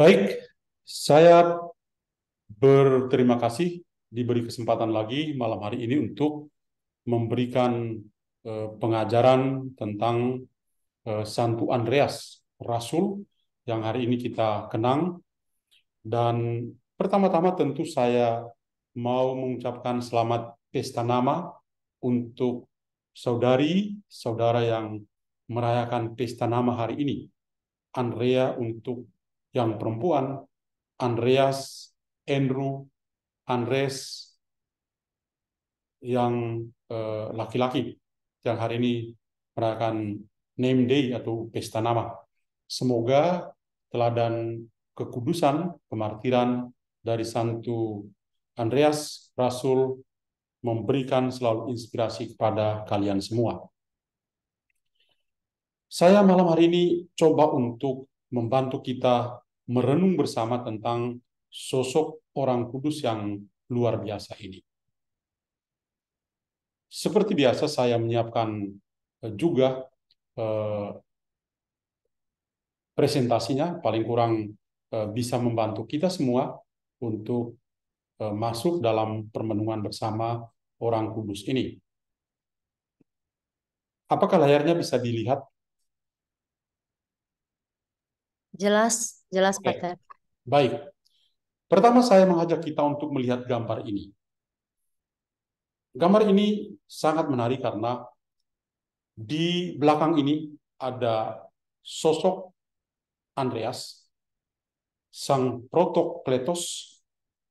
Baik, saya berterima kasih diberi kesempatan lagi malam hari ini untuk memberikan pengajaran tentang Santo Andreas, Rasul yang hari ini kita kenang. Dan pertama-tama tentu saya mau mengucapkan selamat pesta nama untuk saudari-saudara yang merayakan pesta nama hari ini. Andrea untuk yang perempuan, Andreas, Andrew, Andres yang laki-laki yang hari ini merayakan name day atau pesta nama. Semoga teladan kekudusan, kemartiran dari Santo Andreas Rasul memberikan selalu inspirasi kepada kalian semua. Saya malam hari ini coba untuk membantu kita merenung bersama tentang sosok orang kudus yang luar biasa ini. Seperti biasa saya menyiapkan juga eh, presentasinya, paling kurang bisa membantu kita semua untuk masuk dalam permenungan bersama orang kudus ini. Apakah layarnya bisa dilihat? Jelas, jelas, Oke, Pater. baik. Pertama saya mengajak kita untuk melihat gambar ini. Gambar ini sangat menarik karena di belakang ini ada sosok Andreas, sang protokletos,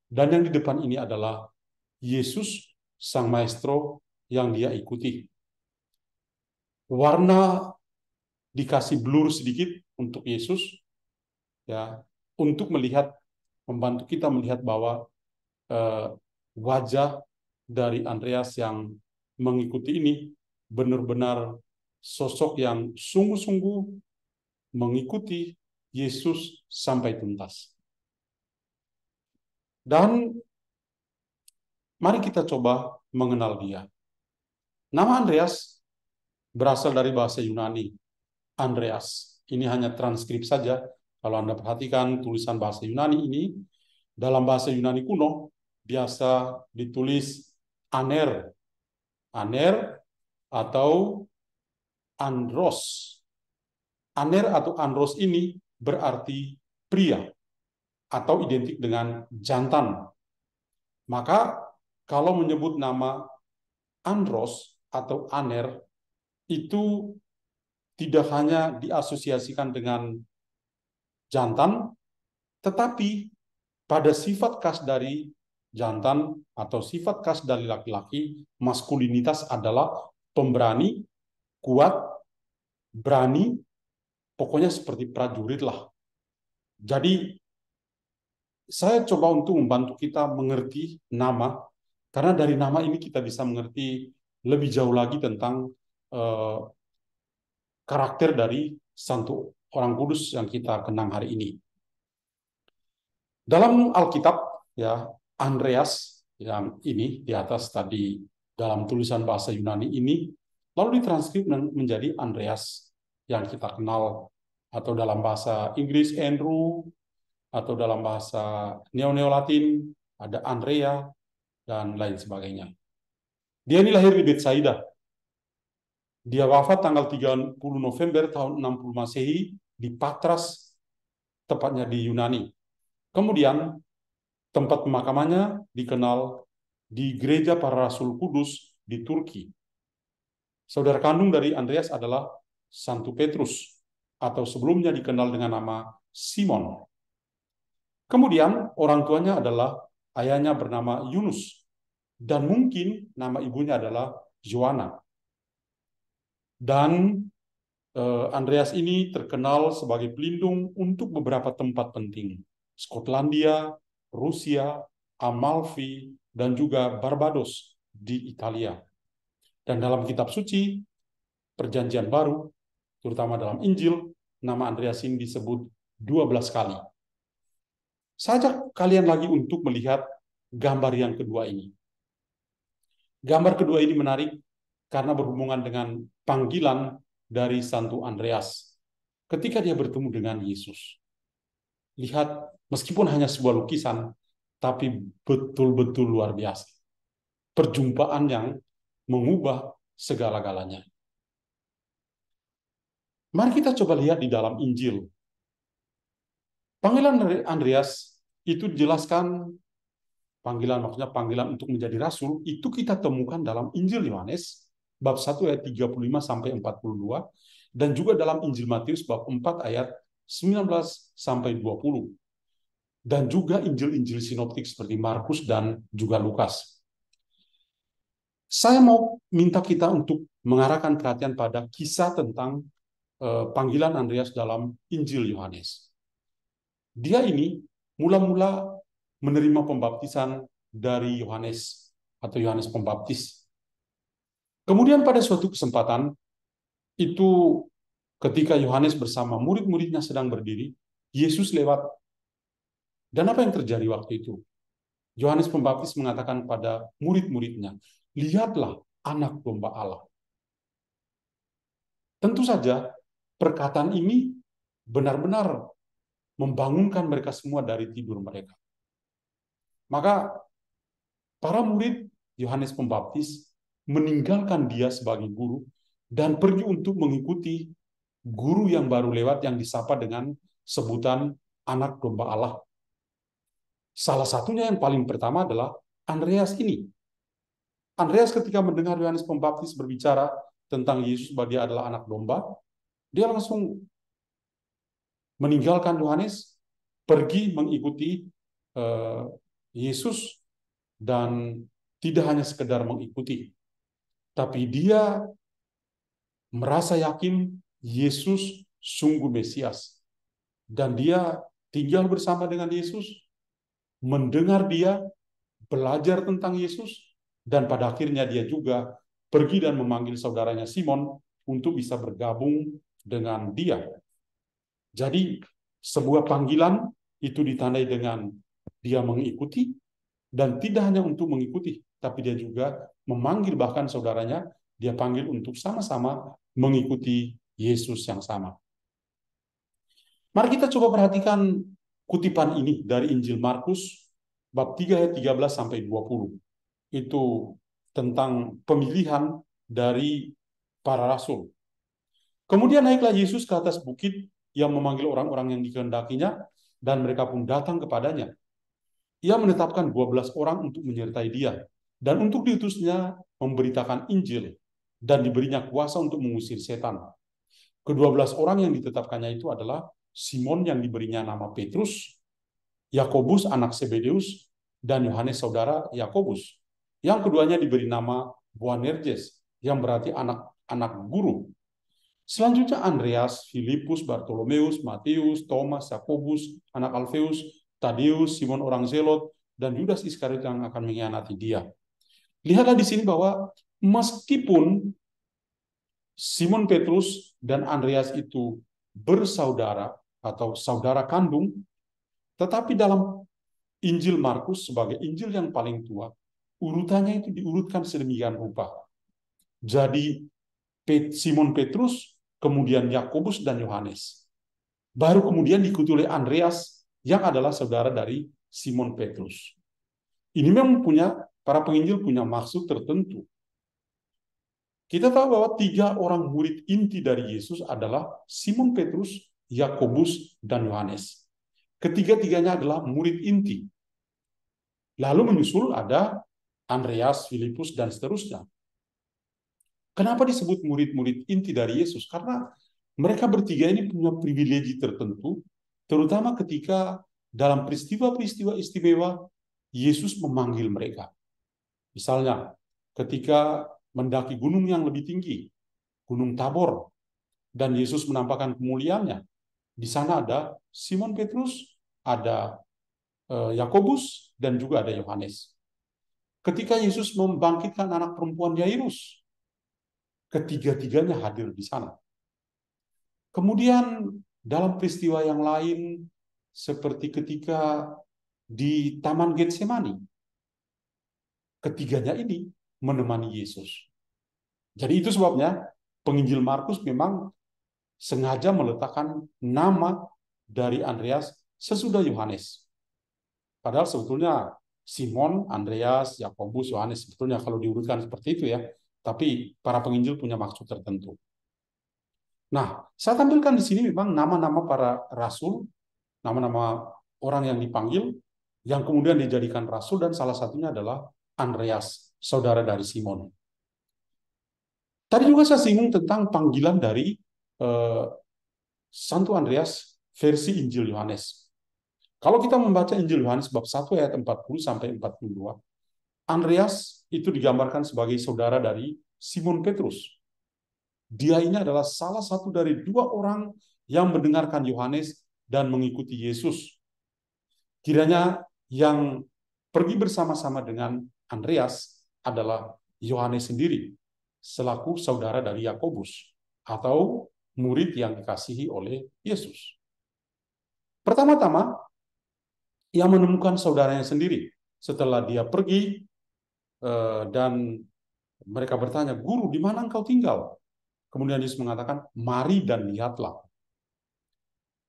dan yang di depan ini adalah Yesus, sang maestro yang dia ikuti. Warna dikasih blur sedikit untuk Yesus, ya, untuk melihat, membantu kita melihat bahwa eh, wajah dari Andreas yang mengikuti ini benar-benar sosok yang sungguh-sungguh mengikuti Yesus sampai tuntas. Dan mari kita coba mengenal dia. Nama Andreas berasal dari bahasa Yunani, Andreas. Ini hanya transkrip saja. Kalau Anda perhatikan tulisan bahasa Yunani ini, dalam bahasa Yunani kuno, biasa ditulis aner. Aner atau andros. Aner atau andros ini berarti pria atau identik dengan jantan. Maka kalau menyebut nama andros atau aner itu tidak hanya diasosiasikan dengan jantan, tetapi pada sifat khas dari jantan atau sifat khas dari laki-laki, maskulinitas adalah pemberani, kuat, berani, pokoknya seperti prajurit lah. Jadi saya coba untuk membantu kita mengerti nama, karena dari nama ini kita bisa mengerti lebih jauh lagi tentang eh, karakter dari Santo Orang Kudus yang kita kenang hari ini. Dalam Alkitab, ya, Andreas yang ini di atas tadi dalam tulisan bahasa Yunani ini lalu ditranskrip menjadi Andreas yang kita kenal, atau dalam bahasa Inggris Andrew, atau dalam bahasa Neo-Latin ada Andrea dan lain sebagainya. Dia ini lahir di Betsaida. Dia wafat tanggal 30 November tahun 60 Masehi di Patras, tepatnya di Yunani. Kemudian tempat pemakamannya dikenal di Gereja Para Rasul Kudus di Turki. Saudara kandung dari Andreas adalah Santo Petrus, atau sebelumnya dikenal dengan nama Simon. Kemudian orang tuanya adalah ayahnya bernama Yunus, dan mungkin nama ibunya adalah Joanna. Dan Andreas ini terkenal sebagai pelindung untuk beberapa tempat penting. Skotlandia, Rusia, Amalfi, dan juga Barbados di Italia. Dan dalam kitab suci, Perjanjian Baru, terutama dalam Injil, nama Andreas ini disebut 12 kali. Saya ajak kalian lagi untuk melihat gambar yang kedua ini. Gambar kedua ini menarik karena berhubungan dengan panggilan dari Santo Andreas ketika dia bertemu dengan Yesus. Lihat, meskipun hanya sebuah lukisan, tapi betul-betul luar biasa. Perjumpaan yang mengubah segala-galanya. Mari kita coba lihat di dalam Injil. Panggilan dari Andreas itu dijelaskan, maksudnya panggilan untuk menjadi rasul, itu kita temukan dalam Injil Yohanes, bab 1 ayat 35 sampai 42, dan juga dalam Injil Matius bab 4 ayat 19 sampai 20. Dan juga Injil-Injil sinoptik seperti Markus dan juga Lukas. Saya mau minta kita untuk mengarahkan perhatian pada kisah tentang panggilan Andreas dalam Injil Yohanes. Dia ini mula-mula menerima pembaptisan dari Yohanes atau Yohanes Pembaptis. Kemudian pada suatu kesempatan, itu ketika Yohanes bersama murid-muridnya sedang berdiri, Yesus lewat. Dan apa yang terjadi waktu itu? Yohanes Pembaptis mengatakan pada murid-muridnya, lihatlah anak domba Allah. Tentu saja perkataan ini benar-benar membangunkan mereka semua dari tidur mereka. Maka para murid Yohanes Pembaptis meninggalkan dia sebagai guru dan pergi untuk mengikuti guru yang baru lewat yang disapa dengan sebutan anak domba Allah. Salah satunya yang paling pertama adalah Andreas ini. Andreas ketika mendengar Yohanes Pembaptis berbicara tentang Yesus bahwa dia adalah anak domba, dia langsung meninggalkan Yohanes, pergi mengikuti Yesus, dan tidak hanya sekedar mengikuti, tapi dia merasa yakin Yesus sungguh Mesias. Dan dia tinggal bersama dengan Yesus, mendengar dia, belajar tentang Yesus, dan pada akhirnya dia juga pergi dan memanggil saudaranya Simon untuk bisa bergabung dengan dia. Jadi sebuah panggilan itu ditandai dengan dia mengikuti, dan tidak hanya untuk mengikuti, tapi dia juga memanggil bahkan saudaranya, dia panggil untuk sama-sama mengikuti Yesus yang sama. Mari kita coba perhatikan kutipan ini dari Injil Markus bab 3 ayat 13 sampai 20. Itu tentang pemilihan dari para rasul. Kemudian naiklah Yesus ke atas bukit yang memanggil orang-orang yang dikehendakinya, dan mereka pun datang kepadanya. Ia menetapkan 12 orang untuk menyertai dia, dan untuk diutusnya memberitakan Injil, dan diberinya kuasa untuk mengusir setan. Ke-12 orang yang ditetapkannya itu adalah Simon yang diberinya nama Petrus, Yakobus anak Zebedeus, dan Yohanes saudara Yakobus. Yang keduanya diberi nama Boanerges, yang berarti anak guru. Selanjutnya Andreas, Filipus, Bartolomeus, Matius, Thomas, Yakobus, anak Alfeus, Tadeus, Simon orang Zelot, dan Yudas Iskariot yang akan mengkhianati dia. Lihatlah di sini bahwa meskipun Simon Petrus dan Andreas itu bersaudara atau saudara kandung, tetapi dalam Injil Markus sebagai Injil yang paling tua, urutannya itu diurutkan sedemikian rupa. Jadi Simon Petrus, kemudian Yakobus dan Yohanes. Baru kemudian diikuti oleh Andreas yang adalah saudara dari Simon Petrus. Ini memang para penginjil punya maksud tertentu. Kita tahu bahwa 3 orang murid inti dari Yesus adalah Simon Petrus, Yakobus, dan Yohanes. Ketiga-tiganya adalah murid inti. Lalu menyusul ada Andreas, Filipus, dan seterusnya. Kenapa disebut murid-murid inti dari Yesus? Karena mereka bertiga ini punya privilegi tertentu, terutama ketika dalam peristiwa-peristiwa istimewa Yesus memanggil mereka. Misalnya, ketika mendaki gunung yang lebih tinggi, Gunung Tabor, dan Yesus menampakkan kemuliaannya. Di sana ada Simon Petrus, ada Yakobus, dan juga ada Yohanes. Ketika Yesus membangkitkan anak perempuan Yairus, ketiga-tiganya hadir di sana. Kemudian dalam peristiwa yang lain, seperti ketika di Taman Getsemani, ketiganya ini menemani Yesus. Jadi itu sebabnya penginjil Markus memang sengaja meletakkan nama dari Andreas sesudah Yohanes. Padahal sebetulnya Simon, Andreas, Yakobus, Yohanes sebetulnya kalau diurutkan seperti itu ya. Tapi para penginjil punya maksud tertentu. Nah, saya tampilkan di sini memang nama-nama para rasul, nama-nama orang yang dipanggil, yang kemudian dijadikan rasul, dan salah satunya adalah Andreas, saudara dari Simon. Tadi juga saya singgung tentang panggilan dari Santo Andreas versi Injil Yohanes. Kalau kita membaca Injil Yohanes bab 1 ayat 40 sampai 42, Andreas itu digambarkan sebagai saudara dari Simon Petrus. Dia ini adalah salah satu dari 2 orang yang mendengarkan Yohanes dan mengikuti Yesus. Kiranya yang pergi bersama-sama dengan Andreas adalah Yohanes sendiri, selaku saudara dari Yakobus, atau murid yang dikasihi oleh Yesus. Pertama-tama, ia menemukan saudaranya sendiri. Setelah dia pergi, dan mereka bertanya, "Guru, di mana engkau tinggal?" Kemudian Yesus mengatakan, "Mari dan lihatlah."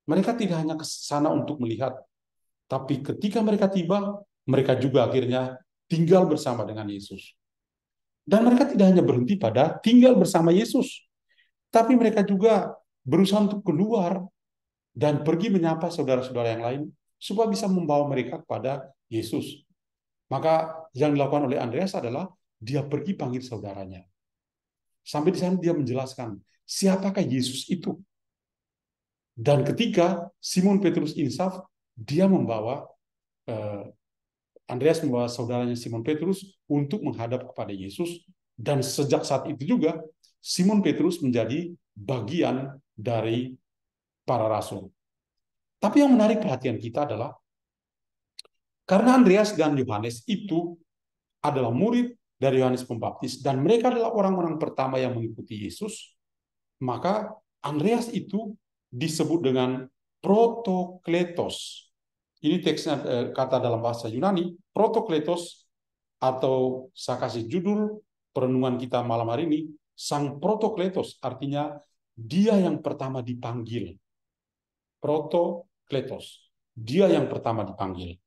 Mereka tidak hanya ke sana untuk melihat, tapi ketika mereka tiba, mereka juga akhirnya tinggal bersama dengan Yesus. Dan mereka tidak hanya berhenti pada tinggal bersama Yesus, tapi mereka juga berusaha untuk keluar dan pergi menyapa saudara-saudara yang lain supaya bisa membawa mereka kepada Yesus. Maka yang dilakukan oleh Andreas adalah dia pergi panggil saudaranya. Sampai di sana dia menjelaskan siapakah Yesus itu. Dan ketika Simon Petrus insaf, dia membawa Andreas membawa saudaranya Simon Petrus untuk menghadap kepada Yesus. Dan sejak saat itu juga Simon Petrus menjadi bagian dari para rasul. Tapi yang menarik perhatian kita adalah karena Andreas dan Yohanes itu adalah murid dari Yohanes Pembaptis dan mereka adalah orang-orang pertama yang mengikuti Yesus, maka Andreas itu disebut dengan protokletos. Ini teksnya kata dalam bahasa Yunani, protokletos, atau saya kasih judul perenungan kita malam hari ini, sang protokletos, artinya dia yang pertama dipanggil. Protokletos, dia yang pertama dipanggil.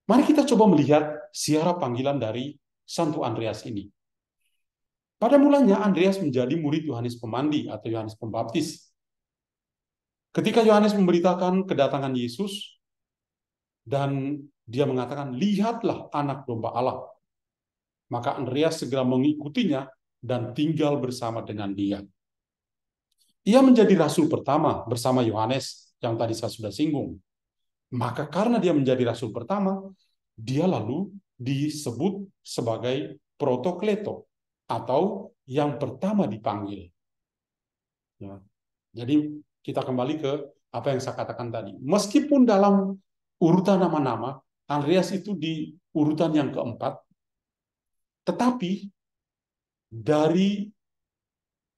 Mari kita coba melihat siara panggilan dari Santo Andreas ini. Pada mulanya Andreas menjadi murid Yohanes Pemandi atau Yohanes Pembaptis. Ketika Yohanes memberitakan kedatangan Yesus, dan dia mengatakan, "Lihatlah anak domba Allah." Maka Andreas segera mengikutinya dan tinggal bersama dengan dia. Ia menjadi rasul pertama bersama Yohanes yang tadi saya sudah singgung. Maka karena dia menjadi rasul pertama, dia lalu disebut sebagai protokleto, atau yang pertama dipanggil. Ya. Jadi kita kembali ke apa yang saya katakan tadi. Meskipun dalam urutan nama-nama, Andreas itu di urutan yang keempat, tetapi dari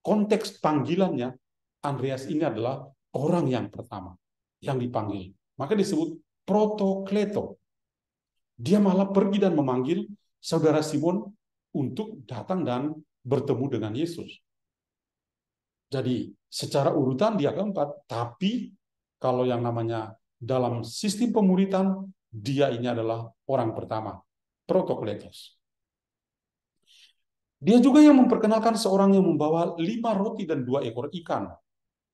konteks panggilannya, Andreas ini adalah orang yang pertama yang dipanggil. Maka disebut protokleto. Dia malah pergi dan memanggil saudara Simon untuk datang dan bertemu dengan Yesus. Jadi secara urutan dia keempat, tapi kalau yang namanya dalam sistem pemuritan, dia ini adalah orang pertama, protokletos. Dia juga yang memperkenalkan seorang yang membawa 5 roti dan 2 ekor ikan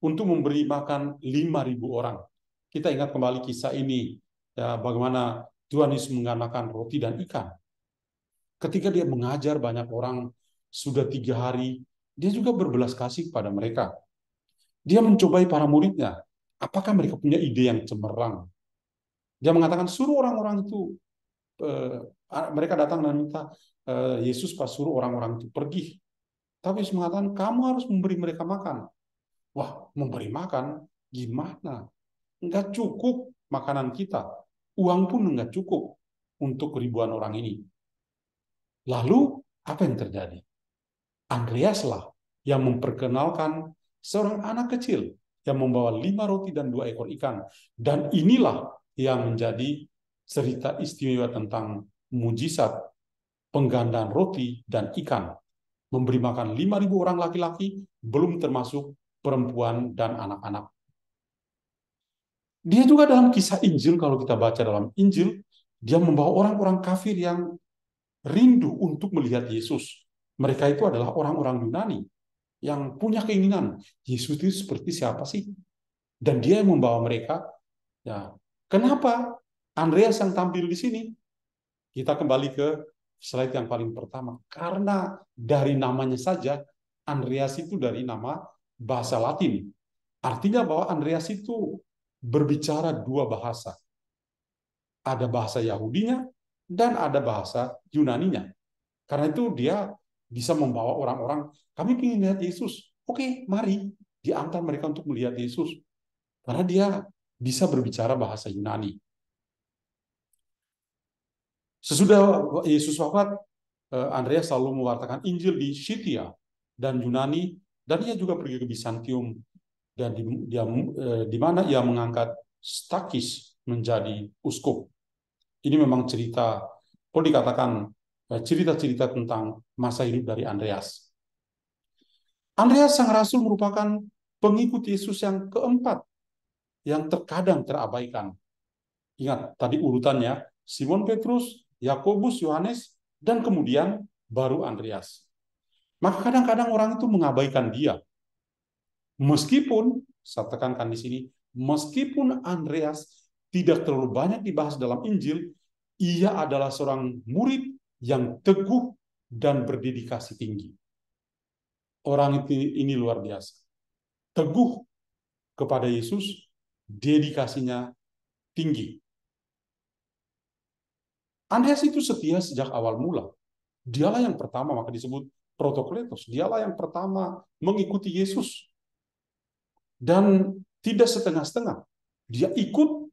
untuk memberi makan 5.000 orang. Kita ingat kembali kisah ini, ya, bagaimana Tuhan Yesus menggunakan roti dan ikan. Ketika dia mengajar banyak orang, sudah 3 hari, dia juga berbelas kasih kepada mereka. Dia mencobai para muridnya. Apakah mereka punya ide yang cemerlang? Dia mengatakan, suruh orang-orang itu, mereka datang dan minta, Yesus pas suruh orang-orang itu pergi. Tapi Yesus mengatakan, kamu harus memberi mereka makan. Wah, memberi makan? Gimana? Enggak cukup makanan kita. Uang pun enggak cukup untuk ribuan orang ini. Lalu, apa yang terjadi? Andreas lah yang memperkenalkan seorang anak kecil yang membawa 5 roti dan 2 ekor ikan. Dan inilah yang menjadi cerita istimewa tentang mujizat penggandaan roti dan ikan. Memberi makan 5.000 orang laki-laki, belum termasuk perempuan dan anak-anak. Dia juga dalam kisah Injil, kalau kita baca dalam Injil, dia membawa orang-orang kafir yang rindu untuk melihat Yesus. Mereka itu adalah orang-orang Yunani yang punya keinginan, Yesus itu seperti siapa sih? Dan dia yang membawa mereka. Ya, kenapa Andreas yang tampil di sini? Kita kembali ke slide yang paling pertama. Karena dari namanya saja, Andreas itu dari nama bahasa Latin. Artinya bahwa Andreas itu berbicara dua bahasa. Ada bahasa Yahudinya dan ada bahasa Yunaninya. Karena itu dia bisa membawa orang-orang, kami ingin lihat Yesus. Oke, mari diantar mereka untuk melihat Yesus. Karena dia bisa berbicara bahasa Yunani. Sesudah Yesus wafat, Andreas selalu mewartakan Injil di Scythia dan Yunani, dan ia juga pergi ke Bizantium, dan di mana ia mengangkat Stakis menjadi uskup. Ini memang cerita, kalau dikatakan cerita-cerita tentang masa hidup dari Andreas. Andreas sang rasul merupakan pengikut Yesus yang keempat, yang terkadang terabaikan. Ingat, tadi urutannya, Simon Petrus, Yakobus, Yohanes, dan kemudian baru Andreas. Maka kadang-kadang orang itu mengabaikan dia. Meskipun, saya tekankan di sini, meskipun Andreas tidak terlalu banyak dibahas dalam Injil, ia adalah seorang murid yang teguh dan berdedikasi tinggi. Orang ini luar biasa. Teguh kepada Yesus, dedikasinya tinggi. Andreas itu setia sejak awal mula. Dialah yang pertama, maka disebut protokletos. Dialah yang pertama mengikuti Yesus. Dan tidak setengah-setengah. Dia ikut,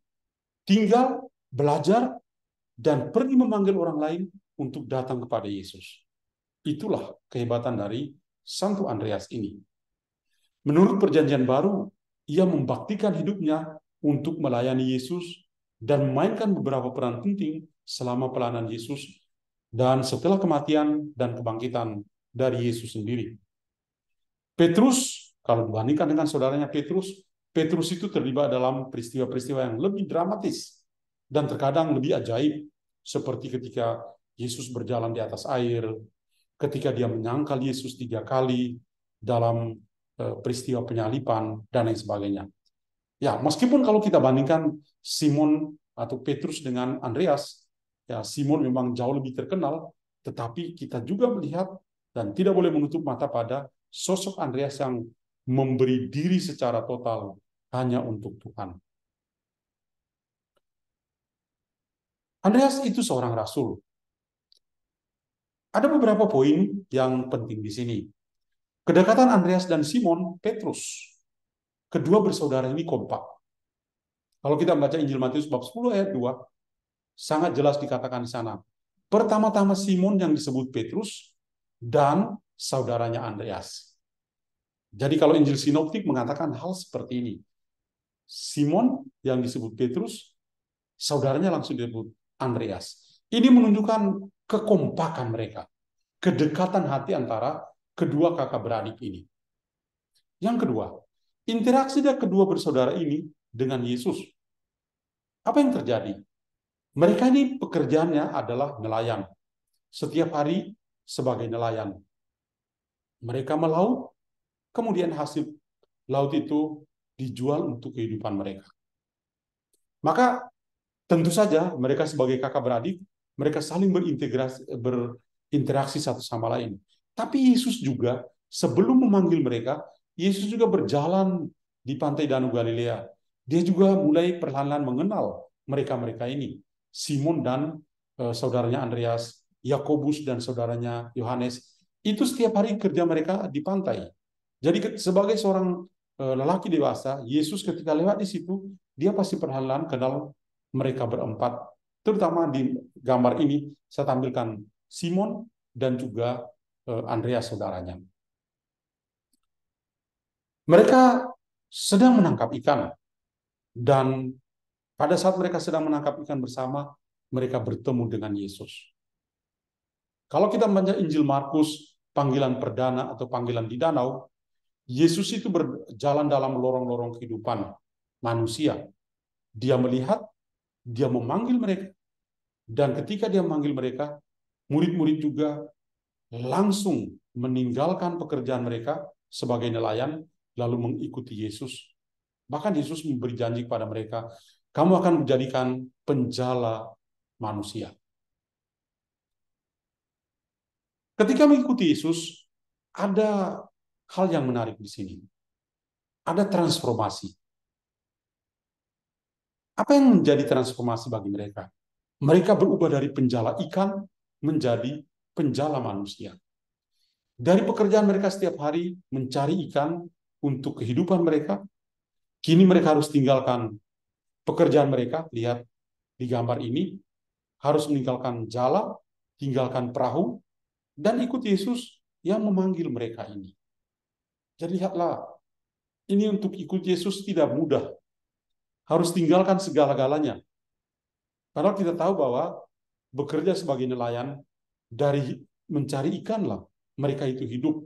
tinggal, belajar, dan pergi memanggil orang lain untuk datang kepada Yesus. Itulah kehebatan dari Santo Andreas ini. Menurut Perjanjian Baru, ia membaktikan hidupnya untuk melayani Yesus dan memainkan beberapa peran penting selama pelayanan Yesus dan setelah kematian dan kebangkitan dari Yesus sendiri. Petrus, kalau dibandingkan dengan saudaranya Petrus, Petrus itu terlibat dalam peristiwa-peristiwa yang lebih dramatis dan terkadang lebih ajaib, seperti ketika Yesus berjalan di atas air, ketika dia menyangkal Yesus 3 kali dalam peristiwa penyalipan, dan lain sebagainya. Ya, meskipun kalau kita bandingkan Simon atau Petrus dengan Andreas, ya Simon memang jauh lebih terkenal, tetapi kita juga melihat dan tidak boleh menutup mata pada sosok Andreas yang memberi diri secara total hanya untuk Tuhan. Andreas itu seorang rasul. Ada beberapa poin yang penting di sini. Kedekatan Andreas dan Simon Petrus, kedua bersaudara ini kompak. Kalau kita membaca Injil Matius bab 10 ayat 2, sangat jelas dikatakan di sana. Pertama-tama Simon yang disebut Petrus dan saudaranya Andreas. Jadi kalau Injil Sinoptik mengatakan hal seperti ini. Simon yang disebut Petrus, saudaranya langsung disebut Andreas. Ini menunjukkan kekompakan mereka, kedekatan hati antara kedua kakak beradik ini. Yang kedua, interaksi dari kedua bersaudara ini dengan Yesus. Apa yang terjadi? Mereka ini pekerjaannya adalah nelayan. Setiap hari sebagai nelayan. Mereka melaut, kemudian hasil laut itu dijual untuk kehidupan mereka. Maka tentu saja mereka sebagai kakak beradik, mereka saling berinteraksi satu sama lain. Tapi Yesus juga sebelum memanggil mereka, Yesus juga berjalan di pantai Danau Galilea. Dia juga mulai perlahan-lahan mengenal mereka-mereka ini. Simon dan saudaranya Andreas, Yakobus dan saudaranya Yohanes. Itu setiap hari kerja mereka di pantai. Jadi sebagai seorang lelaki dewasa, Yesus ketika lewat di situ, dia pasti perlahan-lahan kenal mereka berempat. Terutama di gambar ini, saya tampilkan Simon dan juga Andreas saudaranya. Mereka sedang menangkap ikan. Dan pada saat mereka sedang menangkap ikan bersama, mereka bertemu dengan Yesus. Kalau kita membaca Injil Markus, panggilan perdana atau panggilan di danau, Yesus itu berjalan dalam lorong-lorong kehidupan manusia. Dia melihat, dia memanggil mereka, dan ketika dia memanggil mereka, murid-murid juga langsung meninggalkan pekerjaan mereka sebagai nelayan, lalu mengikuti Yesus. Bahkan Yesus memberi janji kepada mereka, kamu akan menjadikan penjala manusia. Ketika mengikuti Yesus, ada hal yang menarik di sini. Ada transformasi. Apa yang menjadi transformasi bagi mereka? Mereka berubah dari penjala ikan menjadi penjala manusia. Dari pekerjaan mereka setiap hari mencari ikan untuk kehidupan mereka, kini mereka harus tinggalkan pekerjaan mereka. Lihat di gambar ini, harus meninggalkan jala, tinggalkan perahu, dan ikut Yesus yang memanggil mereka ini. Jadi lihatlah, ini untuk ikut Yesus tidak mudah. Harus tinggalkan segala-galanya. Padahal kita tahu bahwa bekerja sebagai nelayan, dari mencari ikanlah mereka itu hidup.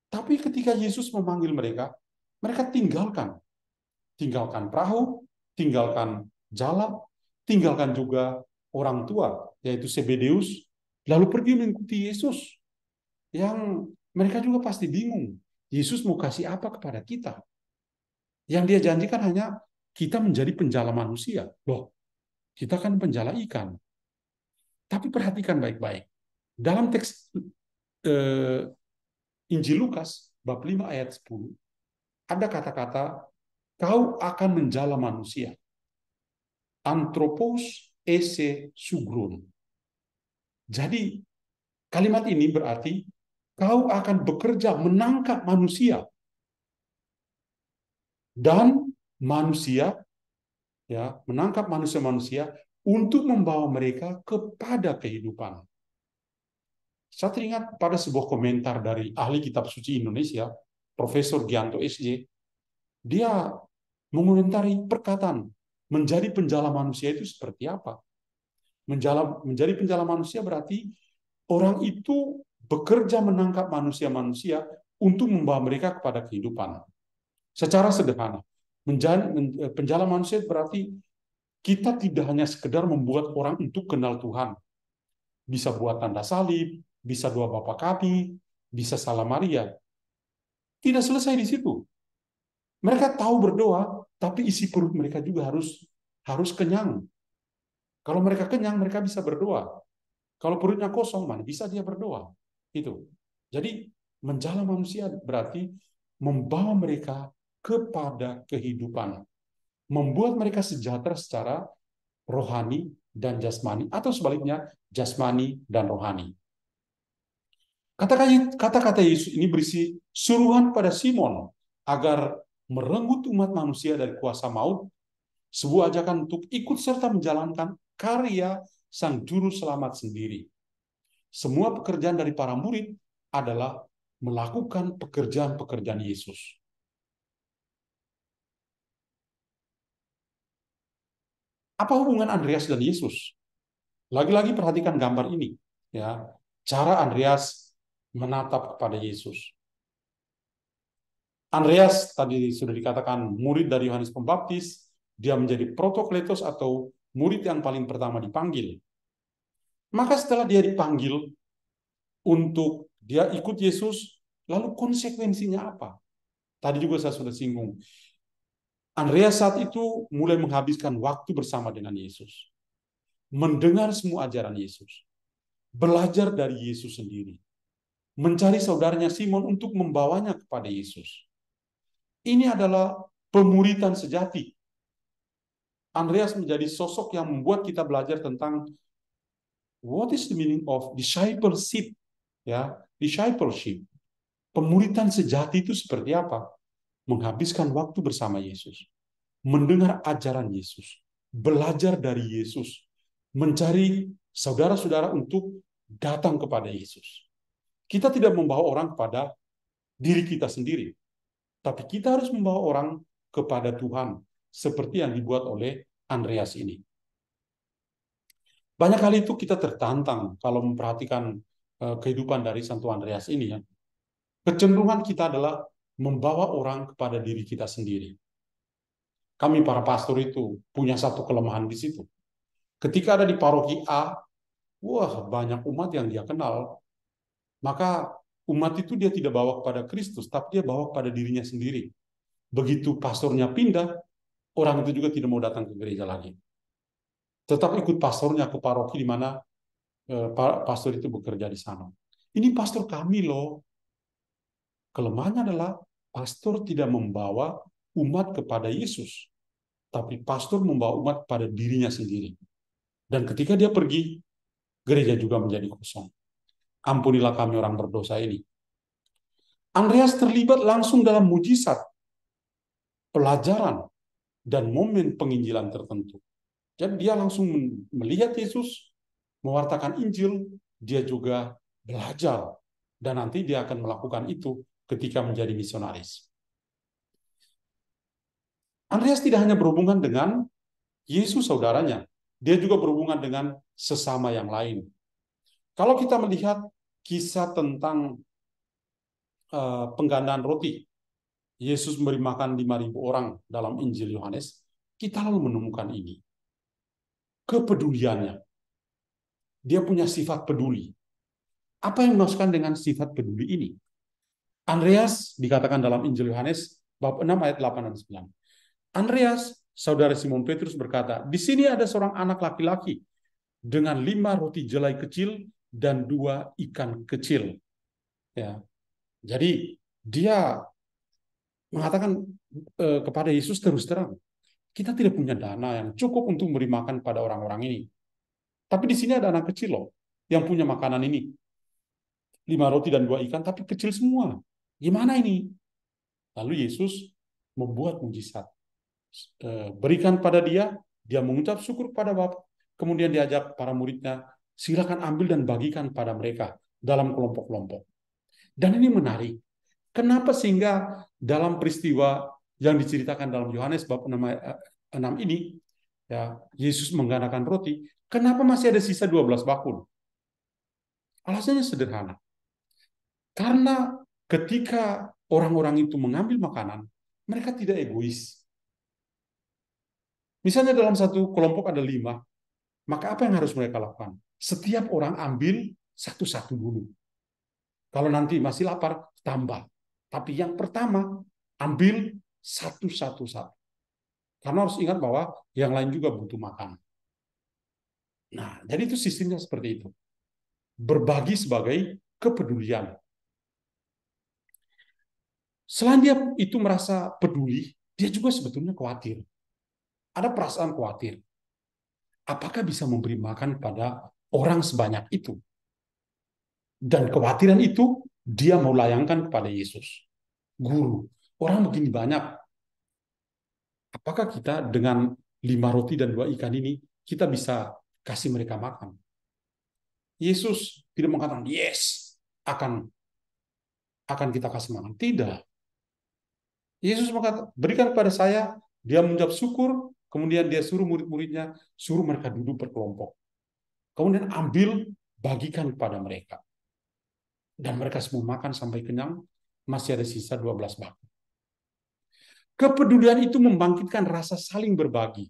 Tapi ketika Yesus memanggil mereka, mereka tinggalkan perahu, tinggalkan jala, tinggalkan juga orang tua, yaitu Zebedeus, lalu pergi mengikuti Yesus. Yang mereka juga pasti bingung, Yesus mau kasih apa kepada kita? Yang dia janjikan hanya kita menjadi penjala manusia. Loh, kita kan penjala ikan. Tapi perhatikan baik-baik. Dalam teks Injil Lukas, bab 5 ayat 10, ada kata-kata, kau akan menjala manusia. Anthropos ese sugron. Jadi, kalimat ini berarti, kau akan bekerja menangkap manusia. Dan manusia, ya, menangkap manusia-manusia untuk membawa mereka kepada kehidupan. Saya teringat pada sebuah komentar dari ahli kitab suci Indonesia, Profesor Gianto SJ. Dia mengomentari perkataan menjadi penjala manusia itu seperti apa. Menjadi penjala manusia berarti orang itu bekerja menangkap manusia-manusia untuk membawa mereka kepada kehidupan. Secara sederhana, penjala manusia berarti kita tidak hanya sekedar membuat orang untuk kenal Tuhan. Bisa buat tanda salib, bisa doa Bapa Kami, bisa Salam Maria. Tidak selesai di situ. Mereka tahu berdoa, tapi isi perut mereka juga harus kenyang. Kalau mereka kenyang, mereka bisa berdoa. Kalau perutnya kosong, mana bisa dia berdoa. Itu. Jadi, menjala manusia berarti membawa mereka kepada kehidupan. Membuat mereka sejahtera secara rohani dan jasmani. Atau sebaliknya, jasmani dan rohani. Kata-kata Yesus ini berisi suruhan pada Simon agar merenggut umat manusia dari kuasa maut, sebuah ajakan untuk ikut serta menjalankan karya Sang Juru Selamat sendiri. Semua pekerjaan dari para murid adalah melakukan pekerjaan-pekerjaan Yesus. Apa hubungan Andreas dan Yesus? Lagi-lagi perhatikan gambar ini, ya. Cara Andreas menatap kepada Yesus. Andreas tadi sudah dikatakan murid dari Yohanes Pembaptis, dia menjadi protokletos atau murid yang paling pertama dipanggil. Maka setelah dia dipanggil untuk dia ikut Yesus, lalu konsekuensinya apa? Tadi juga saya sudah singgung. Andreas saat itu mulai menghabiskan waktu bersama dengan Yesus. Mendengar semua ajaran Yesus. Belajar dari Yesus sendiri. Mencari saudaranya Simon untuk membawanya kepada Yesus. Ini adalah pemuridan sejati. Andreas menjadi sosok yang membuat kita belajar tentang what is the meaning of discipleship, ya, discipleship. Pemuridan sejati itu seperti apa? Menghabiskan waktu bersama Yesus, mendengar ajaran Yesus, belajar dari Yesus, mencari saudara-saudara untuk datang kepada Yesus. Kita tidak membawa orang kepada diri kita sendiri, tapi kita harus membawa orang kepada Tuhan, seperti yang dibuat oleh Andreas ini. Banyak kali itu kita tertantang kalau memperhatikan kehidupan dari Santo Andreas ini, ya. Kecenderungan kita adalah membawa orang kepada diri kita sendiri. kami para pastor itu punya satu kelemahan di situ. Ketika ada di paroki A, wah banyak umat yang dia kenal. Maka umat itu dia tidak bawa kepada Kristus, tapi dia bawa kepada dirinya sendiri. Begitu pastornya pindah, orang itu juga tidak mau datang ke gereja lagi. Tetap ikut pastornya ke paroki di mana pastor itu bekerja di sana. Ini pastor kami loh. Kelemahannya adalah pastor tidak membawa umat kepada Yesus, tapi pastor membawa umat pada dirinya sendiri. Dan ketika dia pergi, gereja juga menjadi kosong. Ampunilah kami orang berdosa ini. Andreas terlibat langsung dalam mujizat, pelajaran, dan momen penginjilan tertentu. Jadi dia langsung melihat Yesus, mewartakan Injil, dia juga belajar. Dan nanti dia akan melakukan itu ketika menjadi misionaris. Andreas tidak hanya berhubungan dengan Yesus saudaranya, dia juga berhubungan dengan sesama yang lain. Kalau kita melihat kisah tentang penggandaan roti, Yesus memberi makan 5.000 orang dalam Injil Yohanes, kita lalu menemukan ini. Kepeduliannya. Dia punya sifat peduli. Apa yang dimaksudkan dengan sifat peduli ini? Andreas dikatakan dalam Injil Yohanes bab 6 ayat 8 dan 9. Andreas, saudara Simon Petrus berkata, di sini ada seorang anak laki-laki dengan 5 roti jelai kecil dan 2 ikan kecil. Ya. Jadi dia mengatakan kepada Yesus terus terang, kita tidak punya dana yang cukup untuk memberi makan pada orang-orang ini. Tapi di sini ada anak kecil loh yang punya makanan ini. 5 roti dan 2 ikan, tapi kecil semua. Gimana ini? Lalu Yesus membuat mujizat. Berikan pada dia, dia mengucap syukur kepada Bapa, kemudian diajak para muridnya, silakan ambil dan bagikan pada mereka dalam kelompok-kelompok. Dan ini menarik. Kenapa sehingga dalam peristiwa yang diceritakan dalam Yohanes bab 6 ini, ya, Yesus menggandakan roti, kenapa masih ada sisa 12 bakul? Alasannya sederhana. Karena ketika orang-orang itu mengambil makanan, mereka tidak egois. Misalnya dalam satu kelompok ada 5, maka apa yang harus mereka lakukan? Setiap orang ambil satu-satu dulu. Kalau nanti masih lapar, tambah. Tapi yang pertama, ambil satu-satu. Karena harus ingat bahwa yang lain juga butuh makan. Nah, jadi itu sistemnya seperti itu. Berbagi sebagai kepedulian. Selain dia itu merasa peduli, dia juga sebetulnya khawatir. Ada perasaan khawatir. Apakah bisa memberi makan pada orang sebanyak itu? Dan kekhawatiran itu dia mau layangkan kepada Yesus. Guru, orang begini banyak. Apakah kita dengan 5 roti dan 2 ikan ini, kita bisa kasih mereka makan? Yesus tidak mengatakan, yes, akan kita kasih makan. Tidak. Yesus mengatakan, berikan kepada saya, dia mengucap syukur, kemudian dia suruh murid-muridnya, suruh mereka duduk berkelompok. Kemudian ambil, bagikan kepada mereka. Dan mereka semua makan sampai kenyang, masih ada sisa 12 bakul. Kepedulian itu membangkitkan rasa saling berbagi.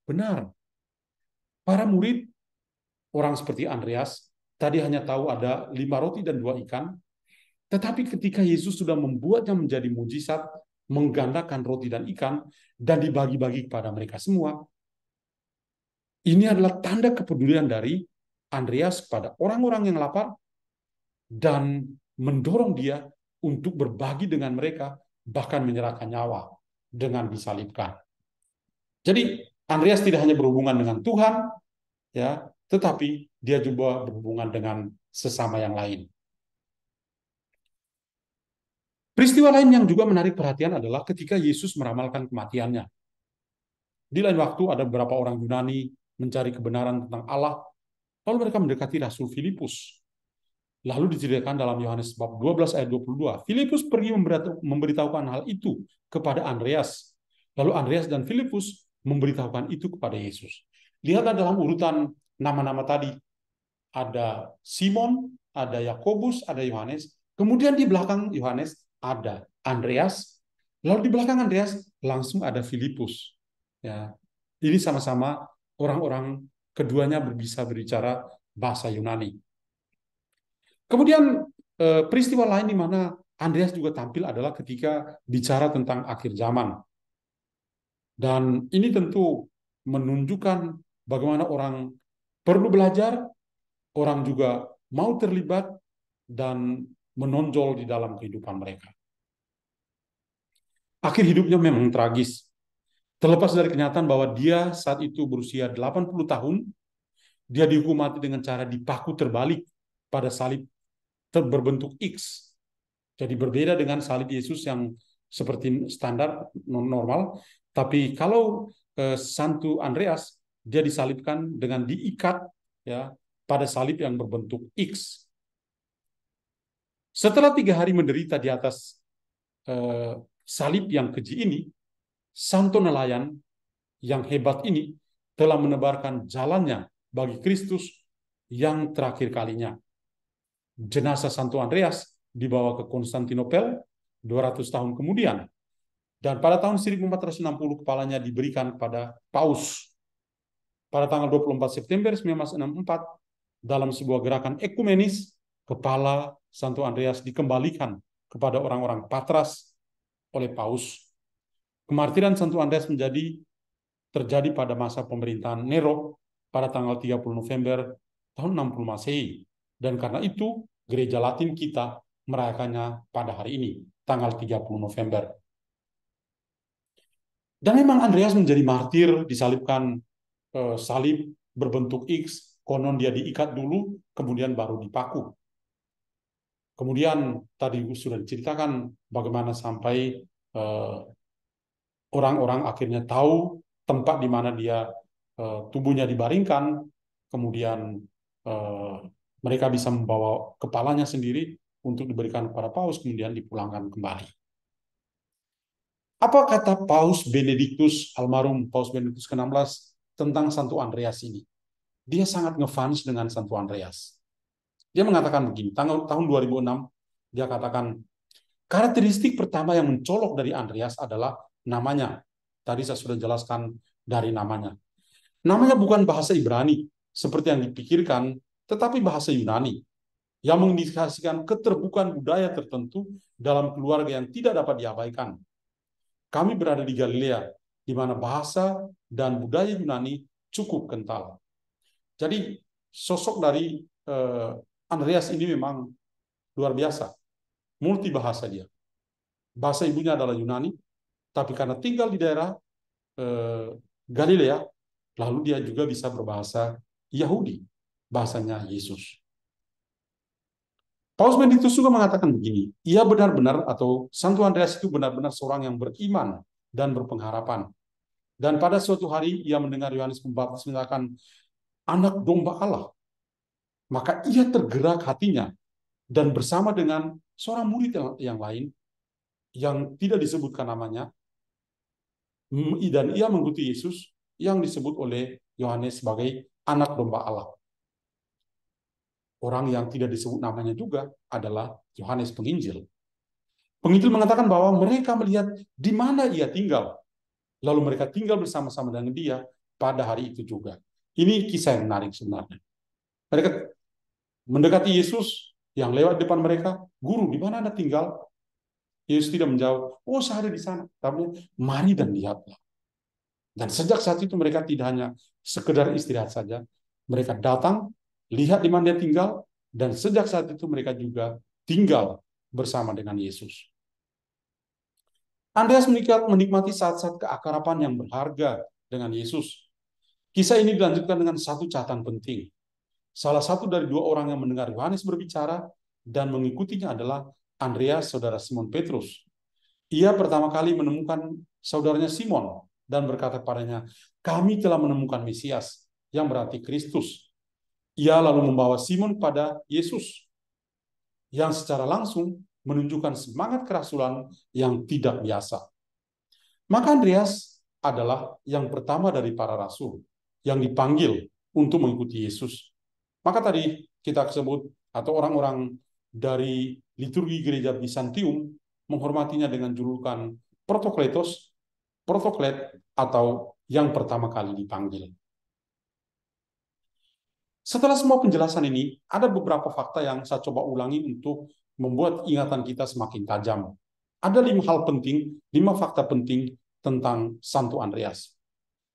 Benar. Para murid, orang seperti Andreas, tadi hanya tahu ada 5 roti dan 2 ikan, tetapi ketika Yesus sudah membuatnya menjadi mujizat, menggandakan roti dan ikan, dan dibagi-bagi kepada mereka semua, ini adalah tanda kepedulian dari Andreas kepada orang-orang yang lapar, dan mendorong dia untuk berbagi dengan mereka, bahkan menyerahkan nyawa dengan disalibkan. Jadi Andreas tidak hanya berhubungan dengan Tuhan, ya, tetapi dia juga berhubungan dengan sesama yang lain. Peristiwa lain yang juga menarik perhatian adalah ketika Yesus meramalkan kematiannya. Di lain waktu ada beberapa orang Yunani mencari kebenaran tentang Allah, lalu mereka mendekati Rasul Filipus. Lalu diceritakan dalam Yohanes bab 12 ayat 22, Filipus pergi memberitahukan hal itu kepada Andreas. Lalu Andreas dan Filipus memberitahukan itu kepada Yesus. Lihatlah dalam urutan nama-nama tadi. Ada Simon, ada Yakobus, ada Yohanes. Kemudian di belakang Yohanes ada Andreas, Lalu di belakang Andreas langsung ada Filipus. Ya, ini sama-sama orang-orang, keduanya bisa berbicara bahasa Yunani. Kemudian peristiwa lain di mana Andreas juga tampil adalah ketika bicara tentang akhir zaman. Dan ini tentu menunjukkan bagaimana orang perlu belajar, orang juga mau terlibat dan menonjol di dalam kehidupan mereka. Akhir hidupnya memang tragis. Terlepas dari kenyataan bahwa dia saat itu berusia 80 tahun, dia dihukum mati dengan cara dipaku terbalik pada salib berbentuk X. Jadi berbeda dengan salib Yesus yang seperti standar normal, tapi kalau Santo Andreas dia disalibkan dengan diikat ya pada salib yang berbentuk X. Setelah 3 hari menderita di atas salib yang keji ini, Santo Nelayan yang hebat ini telah menebarkan jalannya bagi Kristus yang terakhir kalinya. Jenazah Santo Andreas dibawa ke Konstantinopel 200 tahun kemudian. Dan pada tahun 1460 kepalanya diberikan kepada Paus. Pada tanggal 24 September 1964, dalam sebuah gerakan ekumenis, kepala Santo Andreas dikembalikan kepada orang-orang Patras oleh Paus. Kemartiran Santo Andreas terjadi pada masa pemerintahan Nero pada tanggal 30 November tahun 60 Masehi. Dan karena itu, Gereja Latin kita merayakannya pada hari ini, tanggal 30 November. Dan memang Andreas menjadi martir, disalibkan salib berbentuk X, konon dia diikat dulu, kemudian baru dipaku. Kemudian tadi sudah diceritakan bagaimana sampai orang-orang akhirnya tahu tempat di mana dia tubuhnya dibaringkan, kemudian mereka bisa membawa kepalanya sendiri untuk diberikan kepada Paus, kemudian dipulangkan kembali. Apa kata Paus Benediktus, almarhum Paus Benediktus ke-16 tentang Santo Andreas ini? Dia sangat ngefans dengan Santo Andreas. Dia mengatakan begini, tahun 2006, dia katakan, karakteristik pertama yang mencolok dari Andreas adalah namanya. Tadi saya sudah jelaskan dari namanya. Namanya bukan bahasa Ibrani, seperti yang dipikirkan, tetapi bahasa Yunani, yang mengindikasikan keterbukaan budaya tertentu dalam keluarga yang tidak dapat diabaikan. Kami berada di Galilea, di mana bahasa dan budaya Yunani cukup kental. Jadi sosok dari Andreas ini memang luar biasa, multi bahasa dia. Bahasa ibunya adalah Yunani, tapi karena tinggal di daerah Galilea, lalu dia juga bisa berbahasa Yahudi, bahasanya Yesus. Paus Benediktus juga mengatakan begini, ia benar-benar atau Santo Andreas itu benar-benar seorang yang beriman dan berpengharapan. Dan pada suatu hari ia mendengar Yohanes Pembaptis mengatakan anak domba Allah. Maka ia tergerak hatinya dan bersama dengan seorang murid yang lain yang tidak disebutkan namanya, dan ia mengikuti Yesus yang disebut oleh Yohanes sebagai anak domba Allah. Orang yang tidak disebut namanya juga adalah Yohanes Penginjil. Penginjil mengatakan bahwa mereka melihat di mana ia tinggal. Lalu mereka tinggal bersama-sama dengan dia pada hari itu juga. Ini kisah yang menarik sebenarnya. Mereka mendekati Yesus yang lewat depan mereka. Guru, di mana Anda tinggal? Yesus tidak menjawab, oh saya ada di sana. Tapi mari dan lihatlah. Dan sejak saat itu mereka tidak hanya sekedar istirahat saja. Mereka datang, lihat di mana dia tinggal, dan sejak saat itu mereka juga tinggal bersama dengan Yesus. Andreas menikmati saat-saat keakraban yang berharga dengan Yesus. Kisah ini dilanjutkan dengan satu catatan penting. Salah satu dari 2 orang yang mendengar Yohanes berbicara dan mengikutinya adalah Andreas, saudara Simon Petrus. Ia pertama kali menemukan saudaranya Simon dan berkata kepadanya, kami telah menemukan Mesias, yang berarti Kristus. Ia lalu membawa Simon kepada Yesus, yang secara langsung menunjukkan semangat kerasulan yang tidak biasa. Maka Andreas adalah yang pertama dari para rasul yang dipanggil untuk mengikuti Yesus. Maka tadi kita sebut, atau orang-orang dari liturgi gereja Bizantium menghormatinya dengan julukan protokletos, protoklet, atau yang pertama kali dipanggil. Setelah semua penjelasan ini, ada beberapa fakta yang saya coba ulangi untuk membuat ingatan kita semakin tajam. Ada 5 hal penting, 5 fakta penting tentang Santo Andreas.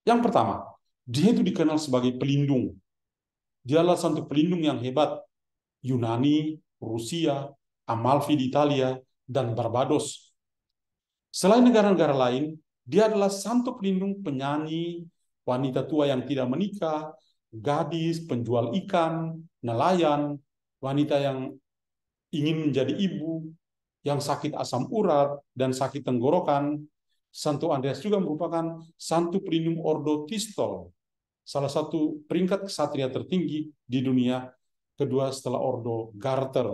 Yang pertama, dia itu dikenal sebagai pelindung. Dia adalah santo pelindung yang hebat. Yunani, Rusia, Amalfi di Italia, dan Barbados. Selain negara-negara lain, dia adalah santo pelindung penyanyi, wanita tua yang tidak menikah, gadis, penjual ikan, nelayan, wanita yang ingin menjadi ibu, yang sakit asam urat dan sakit tenggorokan. Santo Andreas juga merupakan santo pelindung Ordo Tistol, salah satu peringkat kesatria tertinggi di dunia, kedua setelah Ordo Garter.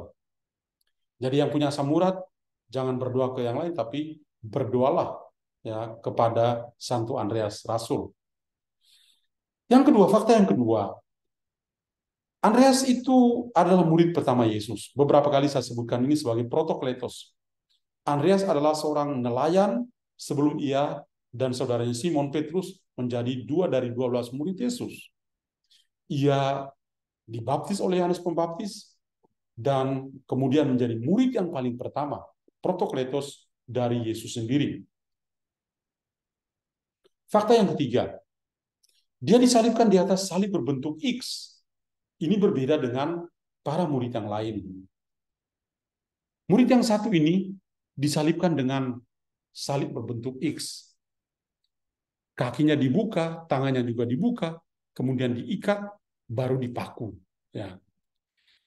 Jadi yang punya asam urat, jangan berdoa ke yang lain, tapi berdoalah ya kepada Santo Andreas Rasul. Yang kedua, fakta yang kedua, Andreas itu adalah murid pertama Yesus. Beberapa kali saya sebutkan ini sebagai protokletos. Andreas adalah seorang nelayan sebelum ia dan saudaranya Simon Petrus menjadi 2 dari 12 murid Yesus. Ia dibaptis oleh Yohanes Pembaptis dan kemudian menjadi murid yang paling pertama, protokletos dari Yesus sendiri. Fakta yang ketiga, dia disalibkan di atas salib berbentuk X. Ini berbeda dengan para murid yang lain. Murid yang satu ini disalibkan dengan salib berbentuk X. Kakinya dibuka, tangannya juga dibuka, kemudian diikat, baru dipaku. Ya.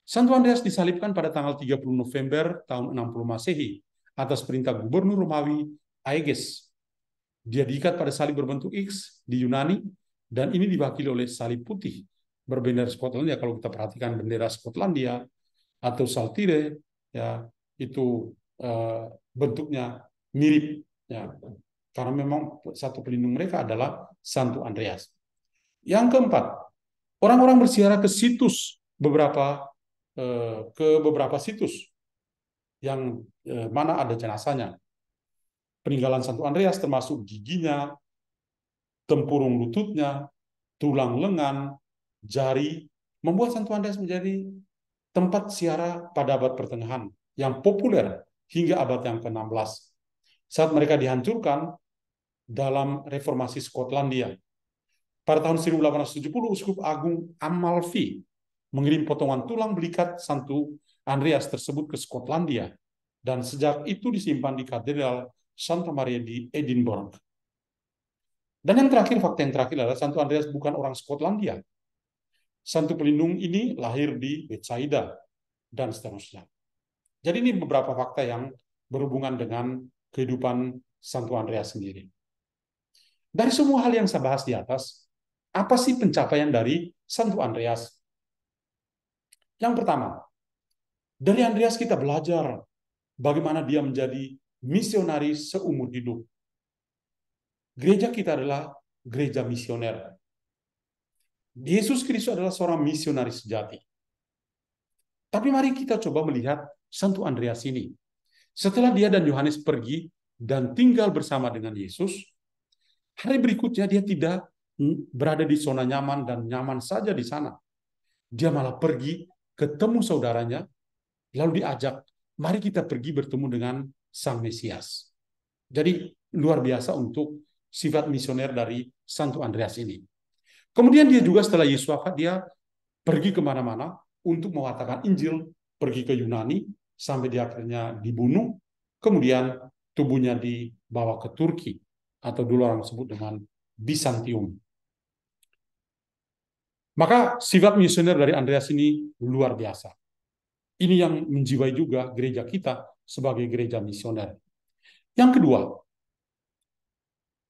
Santo Andreas disalibkan pada tanggal 30 November tahun 60 Masehi atas perintah Gubernur Romawi Aeges. Dia diikat pada salib berbentuk X di Yunani, dan ini diwakili oleh salib putih berbendera Skotlandia. Kalau kita perhatikan bendera Skotlandia atau saltire, ya itu bentuknya mirip, ya, karena memang satu pelindung mereka adalah Santo Andreas. Yang keempat, orang-orang berziarah ke situs ke beberapa situs yang mana ada jenazahnya. Peninggalan Santo Andreas termasuk giginya, tempurung lututnya, tulang lengan, jari, membuat Santo Andreas menjadi tempat ziarah pada abad pertengahan yang populer hingga abad yang ke-16. Saat mereka dihancurkan dalam reformasi Skotlandia. Pada tahun 1870, Uskup Agung Amalfi mengirim potongan tulang belikat Santo Andreas tersebut ke Skotlandia, dan sejak itu disimpan di Katedral Santa Maria di Edinburgh. Dan yang terakhir, fakta yang terakhir adalah Santo Andreas bukan orang Skotlandia. Santo pelindung ini lahir di Bethsaida, dan seterusnya. Jadi ini beberapa fakta yang berhubungan dengan kehidupan Santo Andreas sendiri. Dari semua hal yang saya bahas di atas, apa sih pencapaian dari Santo Andreas? Yang pertama, dari Andreas kita belajar bagaimana dia menjadi misionaris seumur hidup. Gereja kita adalah gereja misioner. Yesus Kristus adalah seorang misionaris sejati. Tapi mari kita coba melihat Santo Andreas ini. Setelah dia dan Yohanes pergi dan tinggal bersama dengan Yesus, hari berikutnya dia tidak berada di zona nyaman dan nyaman saja di sana. Dia malah pergi ketemu saudaranya, lalu diajak, mari kita pergi bertemu dengan Sang Mesias. Jadi luar biasa untuk sifat misioner dari Santo Andreas ini. Kemudian dia juga setelah Yesus wafat, dia pergi kemana-mana untuk mewatakan Injil, pergi ke Yunani, sampai dia akhirnya dibunuh, kemudian tubuhnya dibawa ke Turki, atau dulu orang sebut dengan Bizantium. Maka sifat misioner dari Andreas ini luar biasa. Ini yang menjiwai juga gereja kita sebagai gereja misioner. Yang kedua,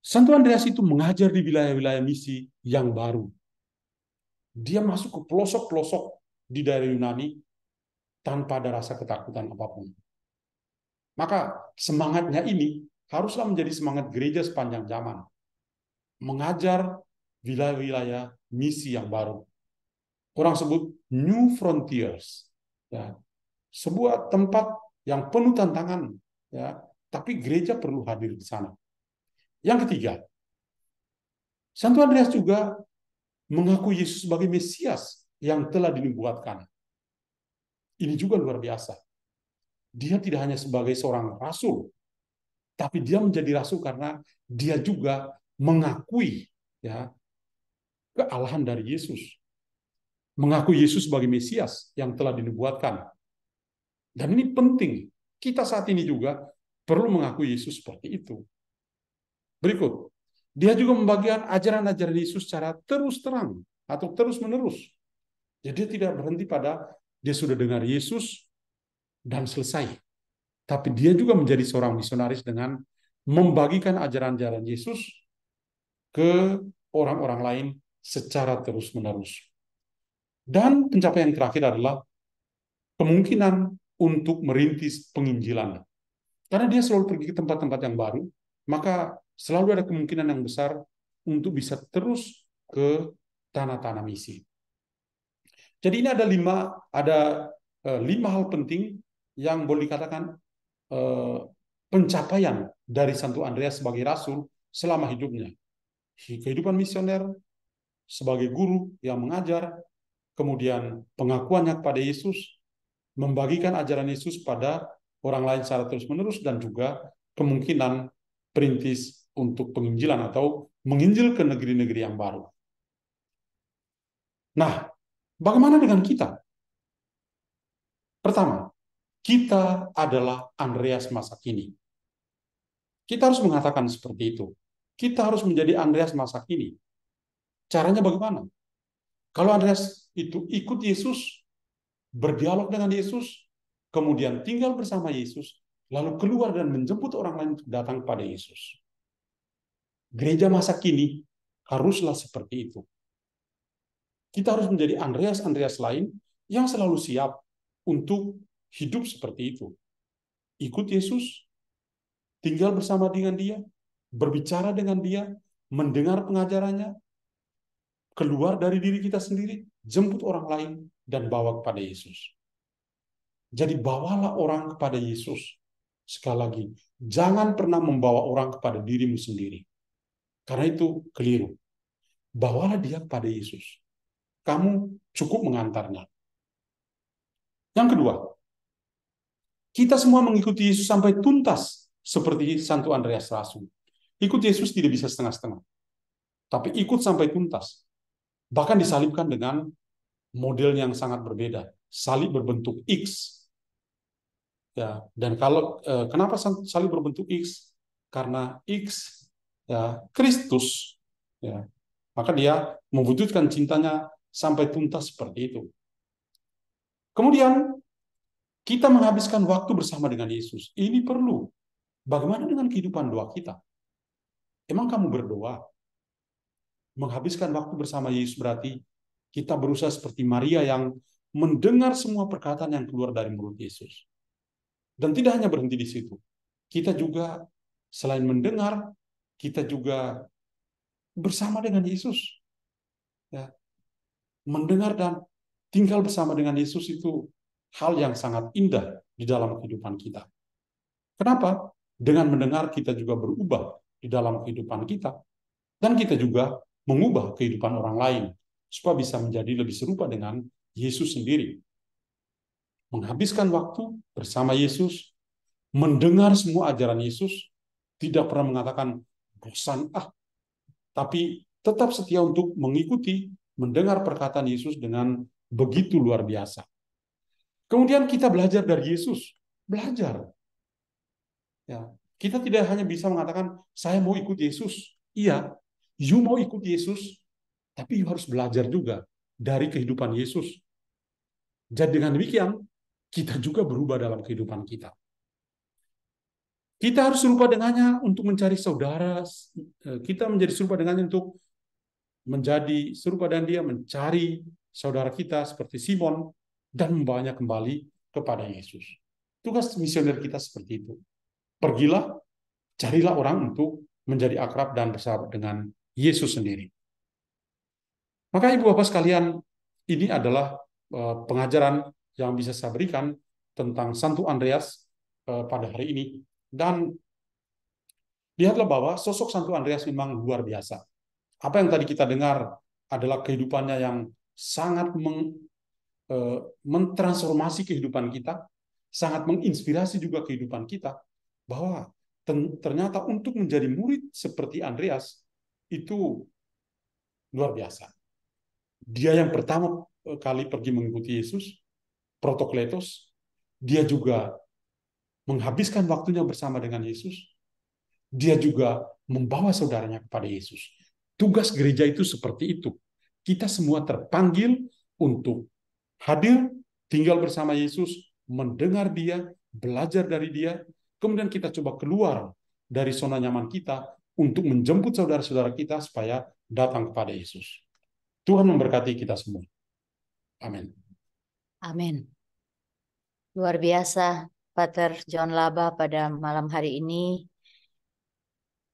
Santo Andreas itu mengajar di wilayah-wilayah misi yang baru. Dia masuk ke pelosok-pelosok di daerah Yunani tanpa ada rasa ketakutan apapun. Maka semangatnya ini haruslah menjadi semangat gereja sepanjang zaman. Mengajar wilayah-wilayah misi yang baru. Orang sebut New Frontiers. Ya. Sebuah tempat yang penuh tantangan. Ya. tapi gereja perlu hadir di sana. Yang ketiga, Santo Andreas juga mengaku Yesus sebagai Mesias yang telah dinubuatkan. Ini juga luar biasa. Dia tidak hanya sebagai seorang rasul, tapi dia menjadi rasul karena dia juga mengakui ya kealahan dari Yesus, mengakui Yesus sebagai Mesias yang telah dinubuatkan. Dan ini penting. Kita saat ini juga perlu mengakui Yesus seperti itu. Berikut, dia juga membagikan ajaran-ajaran Yesus secara terus terang atau terus menerus. Jadi dia tidak berhenti pada dia sudah dengar Yesus dan selesai. Tapi dia juga menjadi seorang misionaris dengan membagikan ajaran-ajaran Yesus ke orang-orang lain secara terus-menerus. Dan pencapaian terakhir adalah kemungkinan untuk merintis penginjilan. Karena dia selalu pergi ke tempat-tempat yang baru, maka selalu ada kemungkinan yang besar untuk bisa terus ke tanah-tanah misi. Jadi ini ada lima hal penting yang boleh dikatakan pencapaian dari Santo Andreas sebagai rasul selama hidupnya. Kehidupan misioner, sebagai guru yang mengajar, kemudian pengakuannya kepada Yesus, membagikan ajaran Yesus pada orang lain secara terus-menerus, dan juga kemungkinan perintis untuk penginjilan atau menginjil ke negeri-negeri yang baru. Nah, bagaimana dengan kita? Pertama, kita adalah Andreas masa kini. Kita harus mengatakan seperti itu. Kita harus menjadi Andreas masa kini. Caranya bagaimana? Kalau Andreas itu ikut Yesus, berdialog dengan Yesus, kemudian tinggal bersama Yesus, lalu keluar dan menjemput orang lain untuk datang pada Yesus. Gereja masa kini haruslah seperti itu. Kita harus menjadi Andreas lain yang selalu siap untuk hidup seperti itu. Ikut Yesus, tinggal bersama dengan dia, berbicara dengan dia, mendengar pengajarannya, keluar dari diri kita sendiri, jemput orang lain, dan bawa kepada Yesus. Jadi bawalah orang kepada Yesus. Sekali lagi, jangan pernah membawa orang kepada dirimu sendiri. Karena itu keliru. Bawalah dia kepada Yesus. Kamu cukup mengantarnya. Yang kedua, kita semua mengikuti Yesus sampai tuntas seperti Santo Andreas Rasul. Ikut Yesus tidak bisa setengah-setengah, tapi ikut sampai tuntas. Bahkan disalibkan dengan model yang sangat berbeda. Salib berbentuk X. Ya, dan kenapa salib berbentuk X? Karena X ya Kristus, ya, maka dia mewujudkan cintanya sampai tuntas seperti itu. Kemudian kita menghabiskan waktu bersama dengan Yesus. Ini perlu. Bagaimana dengan kehidupan doa kita? Emang kamu berdoa? Menghabiskan waktu bersama Yesus berarti kita berusaha seperti Maria yang mendengar semua perkataan yang keluar dari mulut Yesus. Dan tidak hanya berhenti di situ. Kita juga selain mendengar, kita juga bersama dengan Yesus. Ya. Mendengar dan tinggal bersama dengan Yesus itu hal yang sangat indah di dalam kehidupan kita. Kenapa? Dengan mendengar kita juga berubah di dalam kehidupan kita. Dan kita juga mengubah kehidupan orang lain supaya bisa menjadi lebih serupa dengan Yesus sendiri. Menghabiskan waktu bersama Yesus, mendengar semua ajaran Yesus, tidak pernah mengatakan bosan, tapi tetap setia untuk mengikuti, mendengar perkataan Yesus dengan begitu luar biasa. Kemudian kita belajar dari Yesus, belajar. Ya, kita tidak hanya bisa mengatakan saya mau ikut Yesus. Iya, you mau ikut Yesus, tapi you harus belajar juga dari kehidupan Yesus. Jadi dengan demikian, kita juga berubah dalam kehidupan kita. Kita harus serupa dengannya untuk mencari saudara. Kita menjadi serupa dengannya untuk menjadi serupa dengan dia, mencari saudara kita seperti Simon, dan membawanya kembali kepada Yesus. Tugas misioner kita seperti itu. Pergilah, carilah orang untuk menjadi akrab dan bersahabat dengan Yesus sendiri. Maka Ibu Bapak sekalian, ini adalah pengajaran yang bisa saya berikan tentang Santo Andreas pada hari ini. Dan lihatlah bahwa sosok Santo Andreas memang luar biasa. Apa yang tadi kita dengar adalah kehidupannya yang sangat mentransformasi kehidupan kita, sangat menginspirasi juga kehidupan kita, bahwa ternyata untuk menjadi murid seperti Andreas itu luar biasa. Dia yang pertama kali pergi mengikuti Yesus, protokletos, dia juga menghabiskan waktunya bersama dengan Yesus, dia juga membawa saudaranya kepada Yesus. Tugas gereja itu seperti itu. Kita semua terpanggil untuk hadir, tinggal bersama Yesus, mendengar dia, belajar dari dia, kemudian kita coba keluar dari zona nyaman kita untuk menjemput saudara-saudara kita supaya datang kepada Yesus. Tuhan memberkati kita semua. Amin. Amin. Luar biasa, Pater John Laba pada malam hari ini.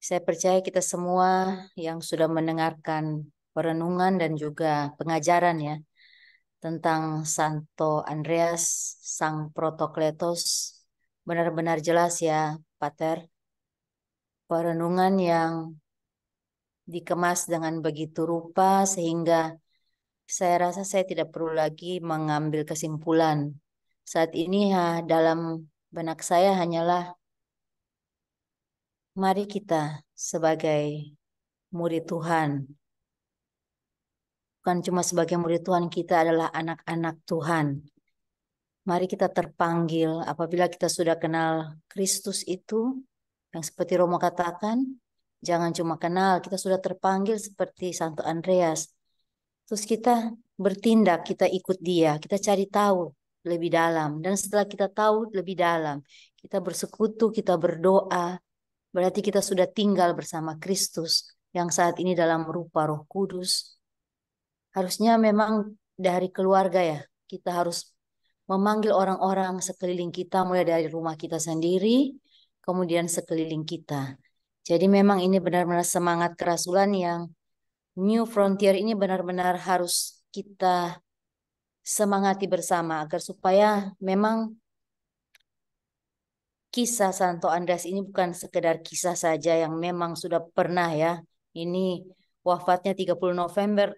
Saya percaya kita semua yang sudah mendengarkan perenungan dan juga pengajaran ya tentang Santo Andreas, Sang Protokletos, benar-benar jelas ya, Pater. Perenungan yang dikemas dengan begitu rupa sehingga saya rasa saya tidak perlu lagi mengambil kesimpulan. Saat ini ya, dalam benak saya hanyalah mari kita sebagai murid Tuhan, bukan cuma sebagai murid Tuhan, kita adalah anak-anak Tuhan. Mari kita terpanggil apabila kita sudah kenal Kristus itu, yang seperti Romo katakan, jangan cuma kenal, kita sudah terpanggil seperti Santo Andreas. Terus kita bertindak, kita ikut dia, kita cari tahu lebih dalam. Dan setelah kita tahu lebih dalam, kita bersekutu, kita berdoa, berarti kita sudah tinggal bersama Kristus yang saat ini dalam rupa Roh Kudus. Harusnya memang dari keluarga ya, kita harus memanggil orang-orang sekeliling kita mulai dari rumah kita sendiri, kemudian sekeliling kita. Jadi memang ini benar-benar semangat kerasulan yang New Frontier ini benar-benar harus kita semangati bersama agar supaya memang kisah Santo Andreas ini bukan sekedar kisah saja yang memang sudah pernah ya. Ini wafatnya 30 November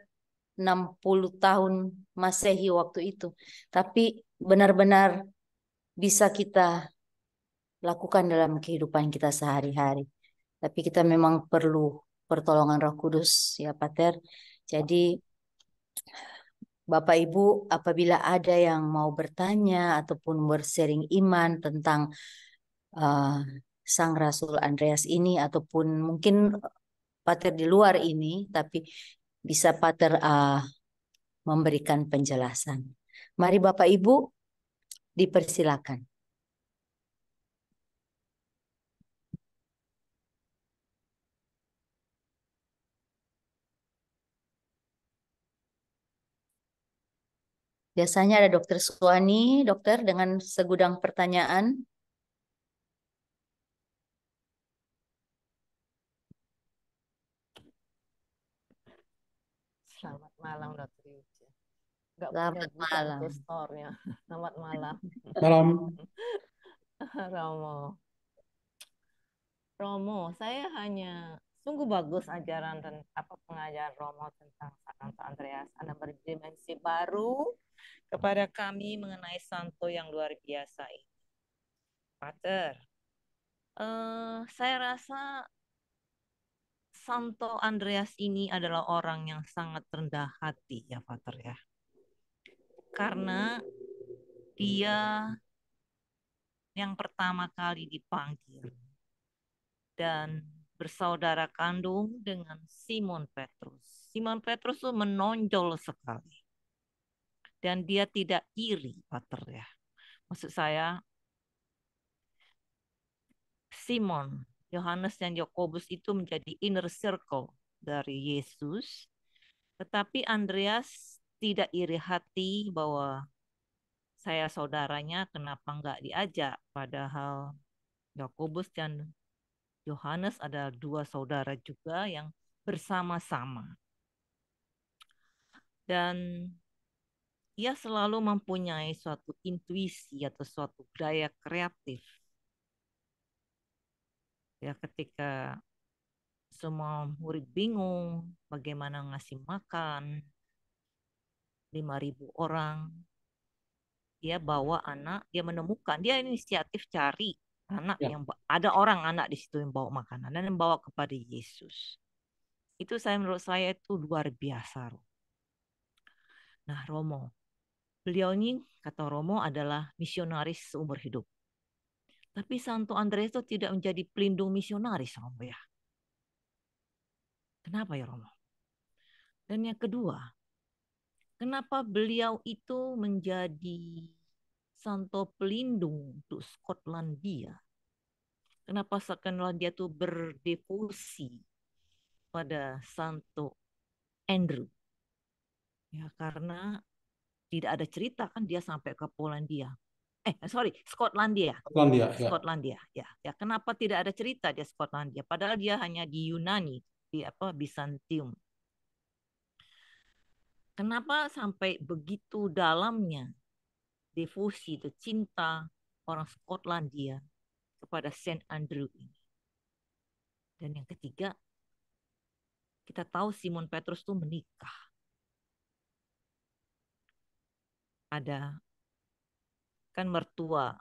60 tahun Masehi waktu itu. Tapi benar-benar bisa kita lakukan dalam kehidupan kita sehari-hari. Tapi kita memang perlu pertolongan Roh Kudus ya Pater. Jadi Bapak Ibu, apabila ada yang mau bertanya ataupun bersharing iman tentang uh, Sang Rasul Andreas ini, ataupun mungkin Pater di luar ini, tapi bisa Pater memberikan penjelasan. Mari Bapak Ibu, dipersilakan. Biasanya ada Dokter Suwani, dokter dengan segudang pertanyaan. Selamat malam, Dokter Yuce. Nggak punya Selamat bukan malam. gestornya. Selamat malam, Malam. Romo. Romo, saya hanya sungguh bagus ajaran dan pengajaran Romo tentang Santo Andreas. Anda beri dimensi baru kepada kami mengenai Santo yang luar biasa ini. Pater, saya rasa Santo Andreas ini adalah orang yang sangat rendah hati ya, Pater ya. Karena dia yang pertama kali dipanggil dan bersaudara kandung dengan Simon Petrus. Simon Petrus itu menonjol sekali. Dan dia tidak iri, Pater ya. Maksud saya, Simon, Yohanes dan Yakobus itu menjadi inner circle dari Yesus. Tetapi Andreas tidak iri hati bahwa saya saudaranya, kenapa enggak diajak? Padahal Yakobus dan Yohanes adalah dua saudara juga yang bersama-sama. Dan ia selalu mempunyai suatu intuisi atau suatu daya kreatif Ya, ketika semua murid bingung bagaimana ngasih makan 5.000 orang, dia bawa anak, dia menemukan, dia inisiatif cari anak Ya, yang ada orang anak di situ yang bawa makanan dan membawa kepada Yesus. Itu menurut saya itu luar biasa. Nah, Romo, beliau ini kata Romo adalah misionaris seumur hidup. Tapi Santo Andreas itu tidak menjadi pelindung misionaris, Romo ya. Kenapa ya, Romo? Dan yang kedua, kenapa beliau itu menjadi santo pelindung untuk Skotlandia? Kenapa Skotlandia itu berdevosi pada Santo Andrew? Ya, karena tidak ada cerita kan dia sampai ke Polandia. Skotlandia. Skotlandia, ya. Skotlandia, ya. Ya, kenapa tidak ada cerita dia Skotlandia? Padahal dia hanya di Yunani, di Bizantium. Kenapa sampai begitu dalamnya devosi itu cinta orang Skotlandia kepada Saint Andrew ini? Dan yang ketiga, kita tahu Simon Petrus itu menikah. Ada kan mertua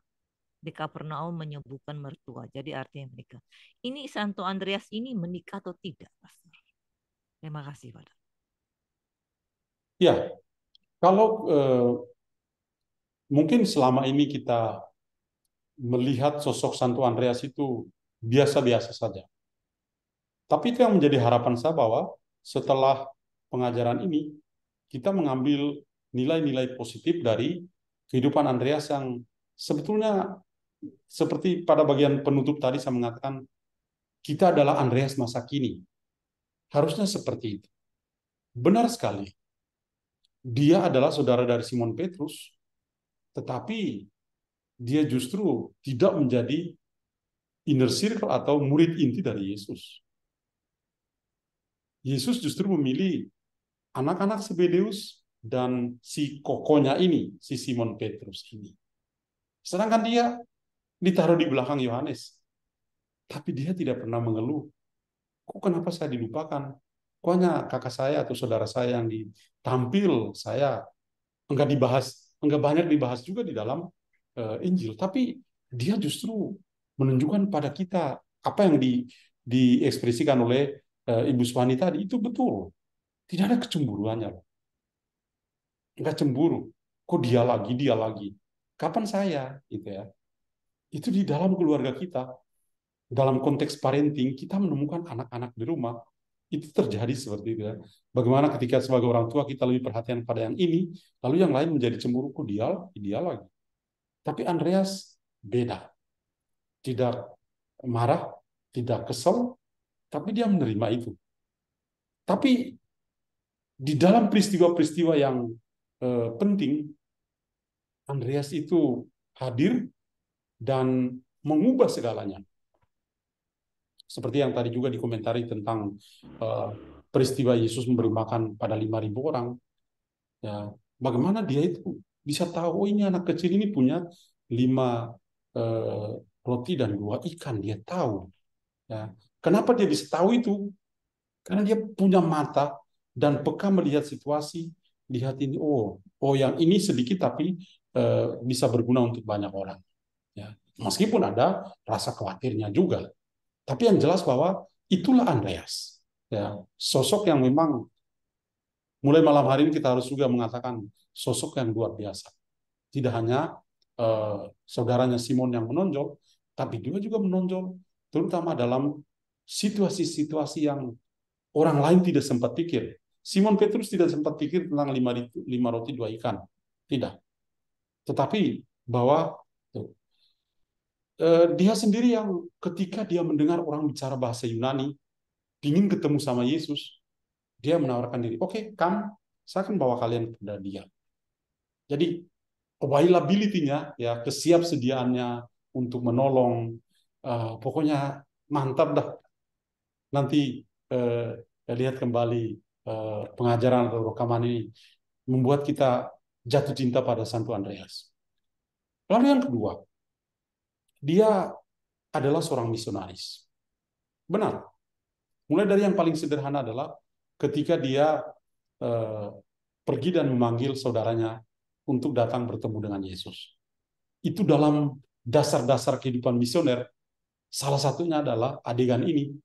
di Kapernaum menyebutkan mertua, jadi artinya menikah. Ini Santo Andreas ini menikah atau tidak, Pastor? Terima kasih, Pak. Ya, kalau mungkin selama ini kita melihat sosok Santo Andreas itu biasa-biasa saja. Tapi itu yang menjadi harapan saya bahwa setelah pengajaran ini, kita mengambil nilai-nilai positif dari kehidupan Andreas yang sebetulnya seperti pada bagian penutup tadi saya mengatakan, kita adalah Andreas masa kini. Harusnya seperti itu. Benar sekali. Dia adalah saudara dari Simon Petrus, tetapi dia justru tidak menjadi inner circle atau murid inti dari Yesus. Yesus justru memilih anak-anak Zebedeus dan si kokonya ini, si Simon Petrus ini. Sedangkan dia ditaruh di belakang Yohanes. Tapi dia tidak pernah mengeluh. Kok kenapa saya dilupakan? Kok hanya kakak saya atau saudara saya yang ditampil saya enggak banyak dibahas juga di dalam Injil. Tapi dia justru menunjukkan pada kita apa yang diekspresikan oleh Ibu Swani tadi itu betul. Tidak ada kecemburuannya. Enggak cemburu. Kok dia lagi, dia lagi. Kapan saya? Gitu ya. Itu di dalam keluarga kita. Dalam konteks parenting, kita menemukan anak-anak di rumah. Itu terjadi seperti itu ya. Bagaimana ketika sebagai orang tua kita lebih perhatian pada yang ini, lalu yang lain menjadi cemburu, kok dia lagi. Tapi Andreas beda. Tidak marah, tidak kesel, tapi dia menerima itu. Tapi di dalam peristiwa-peristiwa yang penting, Andreas itu hadir dan mengubah segalanya. Seperti yang tadi juga dikomentari tentang peristiwa Yesus memberi makan pada 5.000 orang. Ya, bagaimana dia itu bisa tahu, oh ini anak kecil ini punya 5 roti dan 2 ikan. Dia tahu. Ya. Kenapa dia bisa tahu itu? Karena dia punya mata dan peka melihat situasi. Lihat ini, oh yang ini sedikit tapi bisa berguna untuk banyak orang. Ya. Meskipun ada rasa khawatirnya juga. Tapi yang jelas bahwa itulah Andreas. Ya. Sosok yang memang mulai malam hari ini kita harus juga mengatakan sosok yang luar biasa. Tidak hanya saudaranya Simon yang menonjol, tapi dia juga menonjol terutama dalam situasi-situasi yang orang lain tidak sempat pikir. Simon Petrus tidak sempat pikir tentang 5 roti 2 ikan. Tidak. Tetapi bahwa dia sendiri yang ketika dia mendengar orang bicara bahasa Yunani, ingin ketemu sama Yesus, dia menawarkan diri. Oke, saya akan bawa kalian kepada dia. Jadi, availability-nya, ya, kesiapsediaannya untuk menolong, pokoknya mantap dah. Nanti lihat kembali pengajaran atau rekaman ini membuat kita jatuh cinta pada Santo Andreas. Lalu yang kedua, dia adalah seorang misionaris. Benar. Mulai dari yang paling sederhana adalah ketika dia pergi dan memanggil saudaranya untuk datang bertemu dengan Yesus. Itu dalam dasar-dasar kehidupan misioner, salah satunya adalah adegan ini.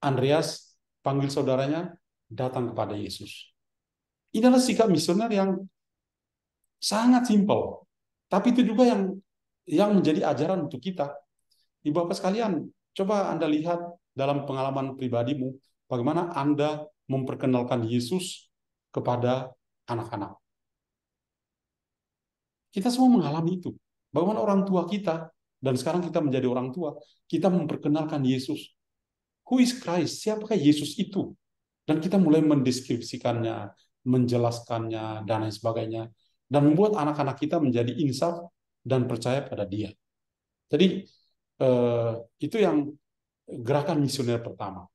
Andreas panggil saudaranya datang kepada Yesus. Ini adalah sikap misioner yang sangat simpel. Tapi itu juga yang menjadi ajaran untuk kita. Ibu Bapak sekalian, coba Anda lihat dalam pengalaman pribadimu, bagaimana Anda memperkenalkan Yesus kepada anak-anak. Kita semua mengalami itu. Bagaimana orang tua kita, dan sekarang kita menjadi orang tua, kita memperkenalkan Yesus. Who is Christ? Siapakah Yesus itu? Dan kita mulai mendeskripsikannya, menjelaskannya, dan lain sebagainya. Dan membuat anak-anak kita menjadi insaf dan percaya pada dia. Jadi, itu yang gerakan misioner pertama.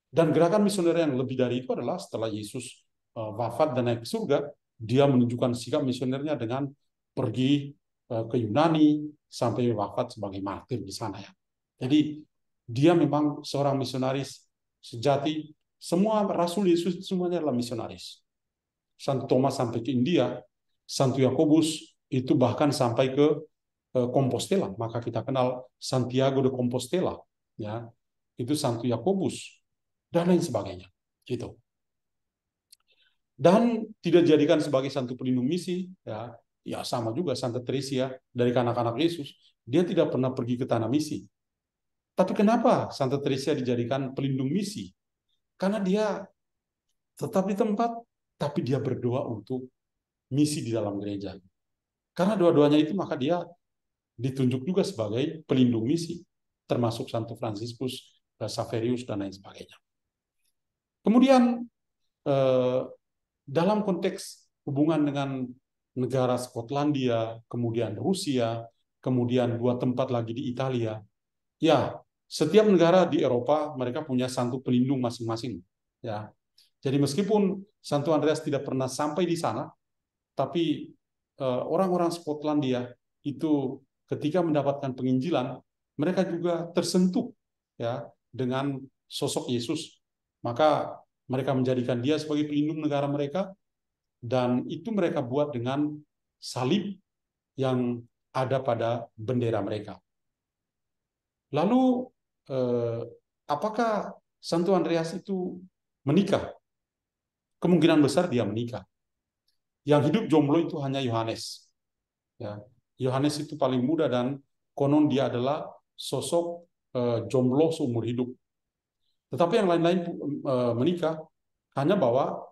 Dan gerakan misioner yang lebih dari itu adalah setelah Yesus wafat dan naik ke surga, dia menunjukkan sikap misionernya dengan pergi ke Yunani sampai wafat sebagai martir di sana ya. Jadi dia memang seorang misionaris sejati. Semua rasul Yesus semuanya adalah misionaris. Santo Thomas sampai ke India, Santo Yakobus itu bahkan sampai ke Compostela, maka kita kenal Santiago de Compostela, ya, itu Santo Yakobus dan lain sebagainya, gitu. Dan tidak dijadikan sebagai santo pelindung misi, ya sama juga Santa Teresia dari anak-anak Yesus, dia tidak pernah pergi ke tanah misi. Tapi kenapa Santa Teresia dijadikan pelindung misi? Karena dia tetap di tempat, tapi dia berdoa untuk misi di dalam gereja. Karena dua-duanya itu, maka dia ditunjuk juga sebagai pelindung misi, termasuk Santo Fransiskus, Saverius, dan lain sebagainya. Kemudian, dalam konteks hubungan dengan negara Skotlandia, kemudian Rusia, kemudian 2 tempat lagi di Italia, ya, setiap negara di Eropa, mereka punya santo pelindung masing-masing. Ya. Jadi meskipun Santo Andreas tidak pernah sampai di sana, tapi orang-orang Skotlandia itu ketika mendapatkan penginjilan, mereka juga tersentuh ya dengan sosok Yesus. Maka mereka menjadikan dia sebagai pelindung negara mereka, dan itu mereka buat dengan salib yang ada pada bendera mereka. Lalu, apakah Santo Andreas itu menikah? Kemungkinan besar dia menikah. Yang hidup jomblo itu hanya Yohanes. Ya, Yohanes itu paling muda dan konon dia adalah sosok jomblo seumur hidup. Tetapi yang lain-lain menikah, hanya bahwa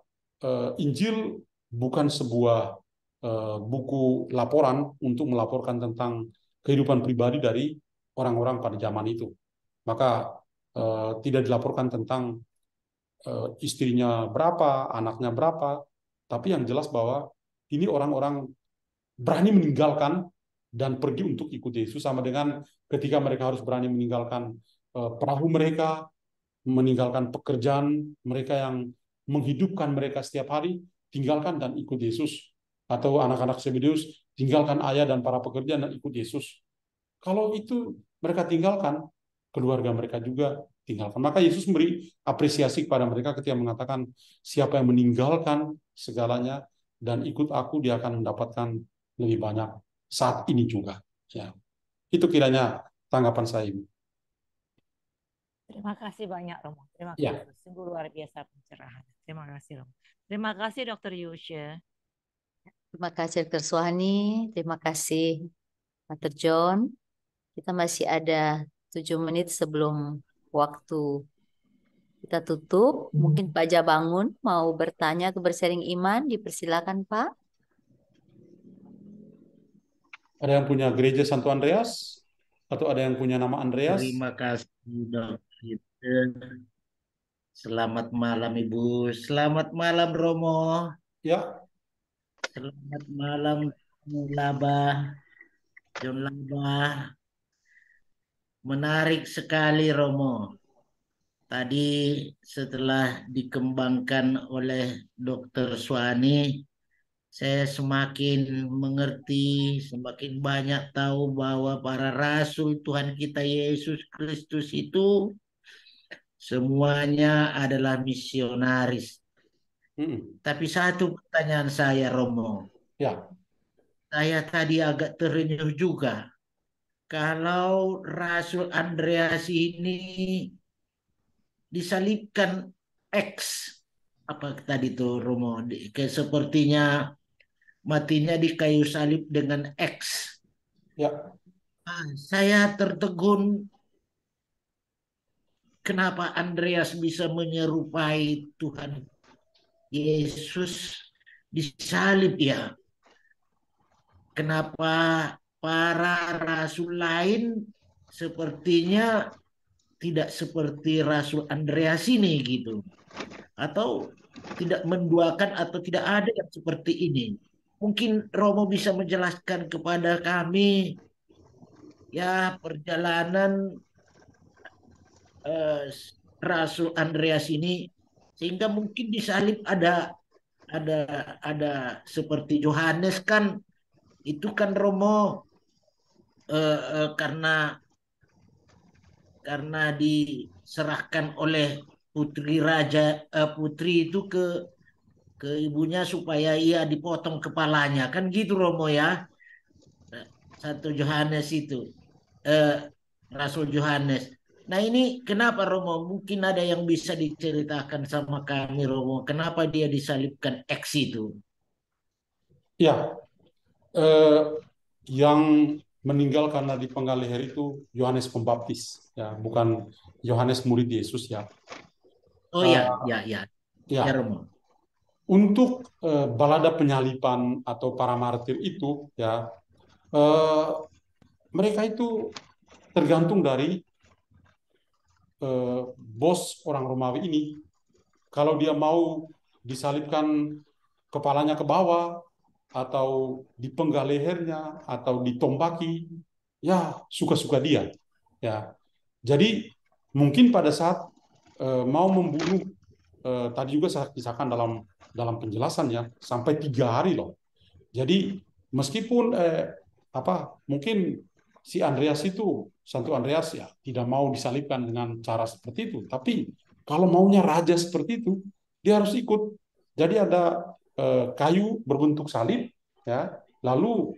Injil bukan sebuah buku laporan untuk melaporkan tentang kehidupan pribadi dari orang-orang pada zaman itu. Maka tidak dilaporkan tentang istrinya berapa, anaknya berapa, tapi yang jelas bahwa ini orang-orang berani meninggalkan dan pergi untuk ikut Yesus, sama dengan ketika mereka harus berani meninggalkan perahu mereka, meninggalkan pekerjaan mereka yang menghidupkan mereka setiap hari, tinggalkan dan ikut Yesus. Atau anak-anak Zebedeus, tinggalkan ayah dan para pekerjaan dan ikut Yesus. Kalau itu mereka tinggalkan, keluarga mereka juga tinggalkan. Maka Yesus memberi apresiasi kepada mereka ketika mengatakan, siapa yang meninggalkan segalanya dan ikut aku, dia akan mendapatkan lebih banyak saat ini juga. Ya. Itu kiranya tanggapan saya, Ibu. Terima kasih banyak, Romo. Terima Ya. kasih. Sungguh luar biasa pencerahan. Terima kasih, Romo. Terima kasih, Dr. Yusya. Terima kasih Dr. Suhani, terima kasih Dr. John. Kita masih ada 7 menit sebelum waktu kita tutup. Mungkin Pak Jabangun mau bertanya atau bersharing iman, dipersilakan Pak. Ada yang punya gereja Santo Andreas? Atau ada yang punya nama Andreas? Terima kasih, Dr. Selamat malam, Ibu. Selamat malam, Romo. Ya. Selamat malam, Laba. John Laba. Menarik sekali, Romo. Tadi setelah dikembangkan oleh Dr. Suhani, saya semakin mengerti, semakin banyak tahu bahwa para rasul Tuhan kita Yesus Kristus itu semuanya adalah misionaris. Mm-mm. Tapi satu pertanyaan saya, Romo. Ya, Saya tadi agak terenyuh juga. Kalau Rasul Andreas ini disalibkan X, apa tadi tuh Romo? Sepertinya matinya di kayu salib dengan X. ya, Saya tertegun, kenapa Andreas bisa menyerupai Tuhan Yesus disalib ya? Kenapa para rasul lain sepertinya tidak seperti Rasul Andreas ini gitu? Atau tidak menduakan atau tidak ada yang seperti ini? Mungkin Romo bisa menjelaskan kepada kami ya perjalanan eh, Rasul Andreas ini, sehingga mungkin disalib ada ada seperti Yohanes kan, itu kan Romo, karena diserahkan oleh putri raja, putri itu ke ibunya supaya ia dipotong kepalanya kan gitu Romo ya. Satu Yohanes itu, eh, Rasul Yohanes. Nah ini kenapa Romo? Mungkin ada yang bisa diceritakan sama kami Romo. Kenapa dia disalibkan X itu? ya. Eh, yang meninggal karena dipenggal leher itu Yohanes Pembaptis, ya, bukan Yohanes murid Yesus, ya. Oh ya, Eh, ya, ya, ya ya, Romo. untuk balada penyaliban atau para martir itu, ya, eh, mereka itu tergantung dari bos orang Romawi ini. Kalau dia mau disalibkan kepalanya ke bawah, atau dipenggal lehernya, atau ditombaki, ya suka-suka dia. Ya, jadi mungkin pada saat mau membunuh, tadi juga saya kisahkan dalam dalam penjelasannya sampai 3 hari loh. Jadi meskipun mungkin si Andreas itu, Santo Andreas, ya tidak mau disalibkan dengan cara seperti itu, tapi kalau maunya raja seperti itu, dia harus ikut. Jadi ada kayu berbentuk salib, ya, lalu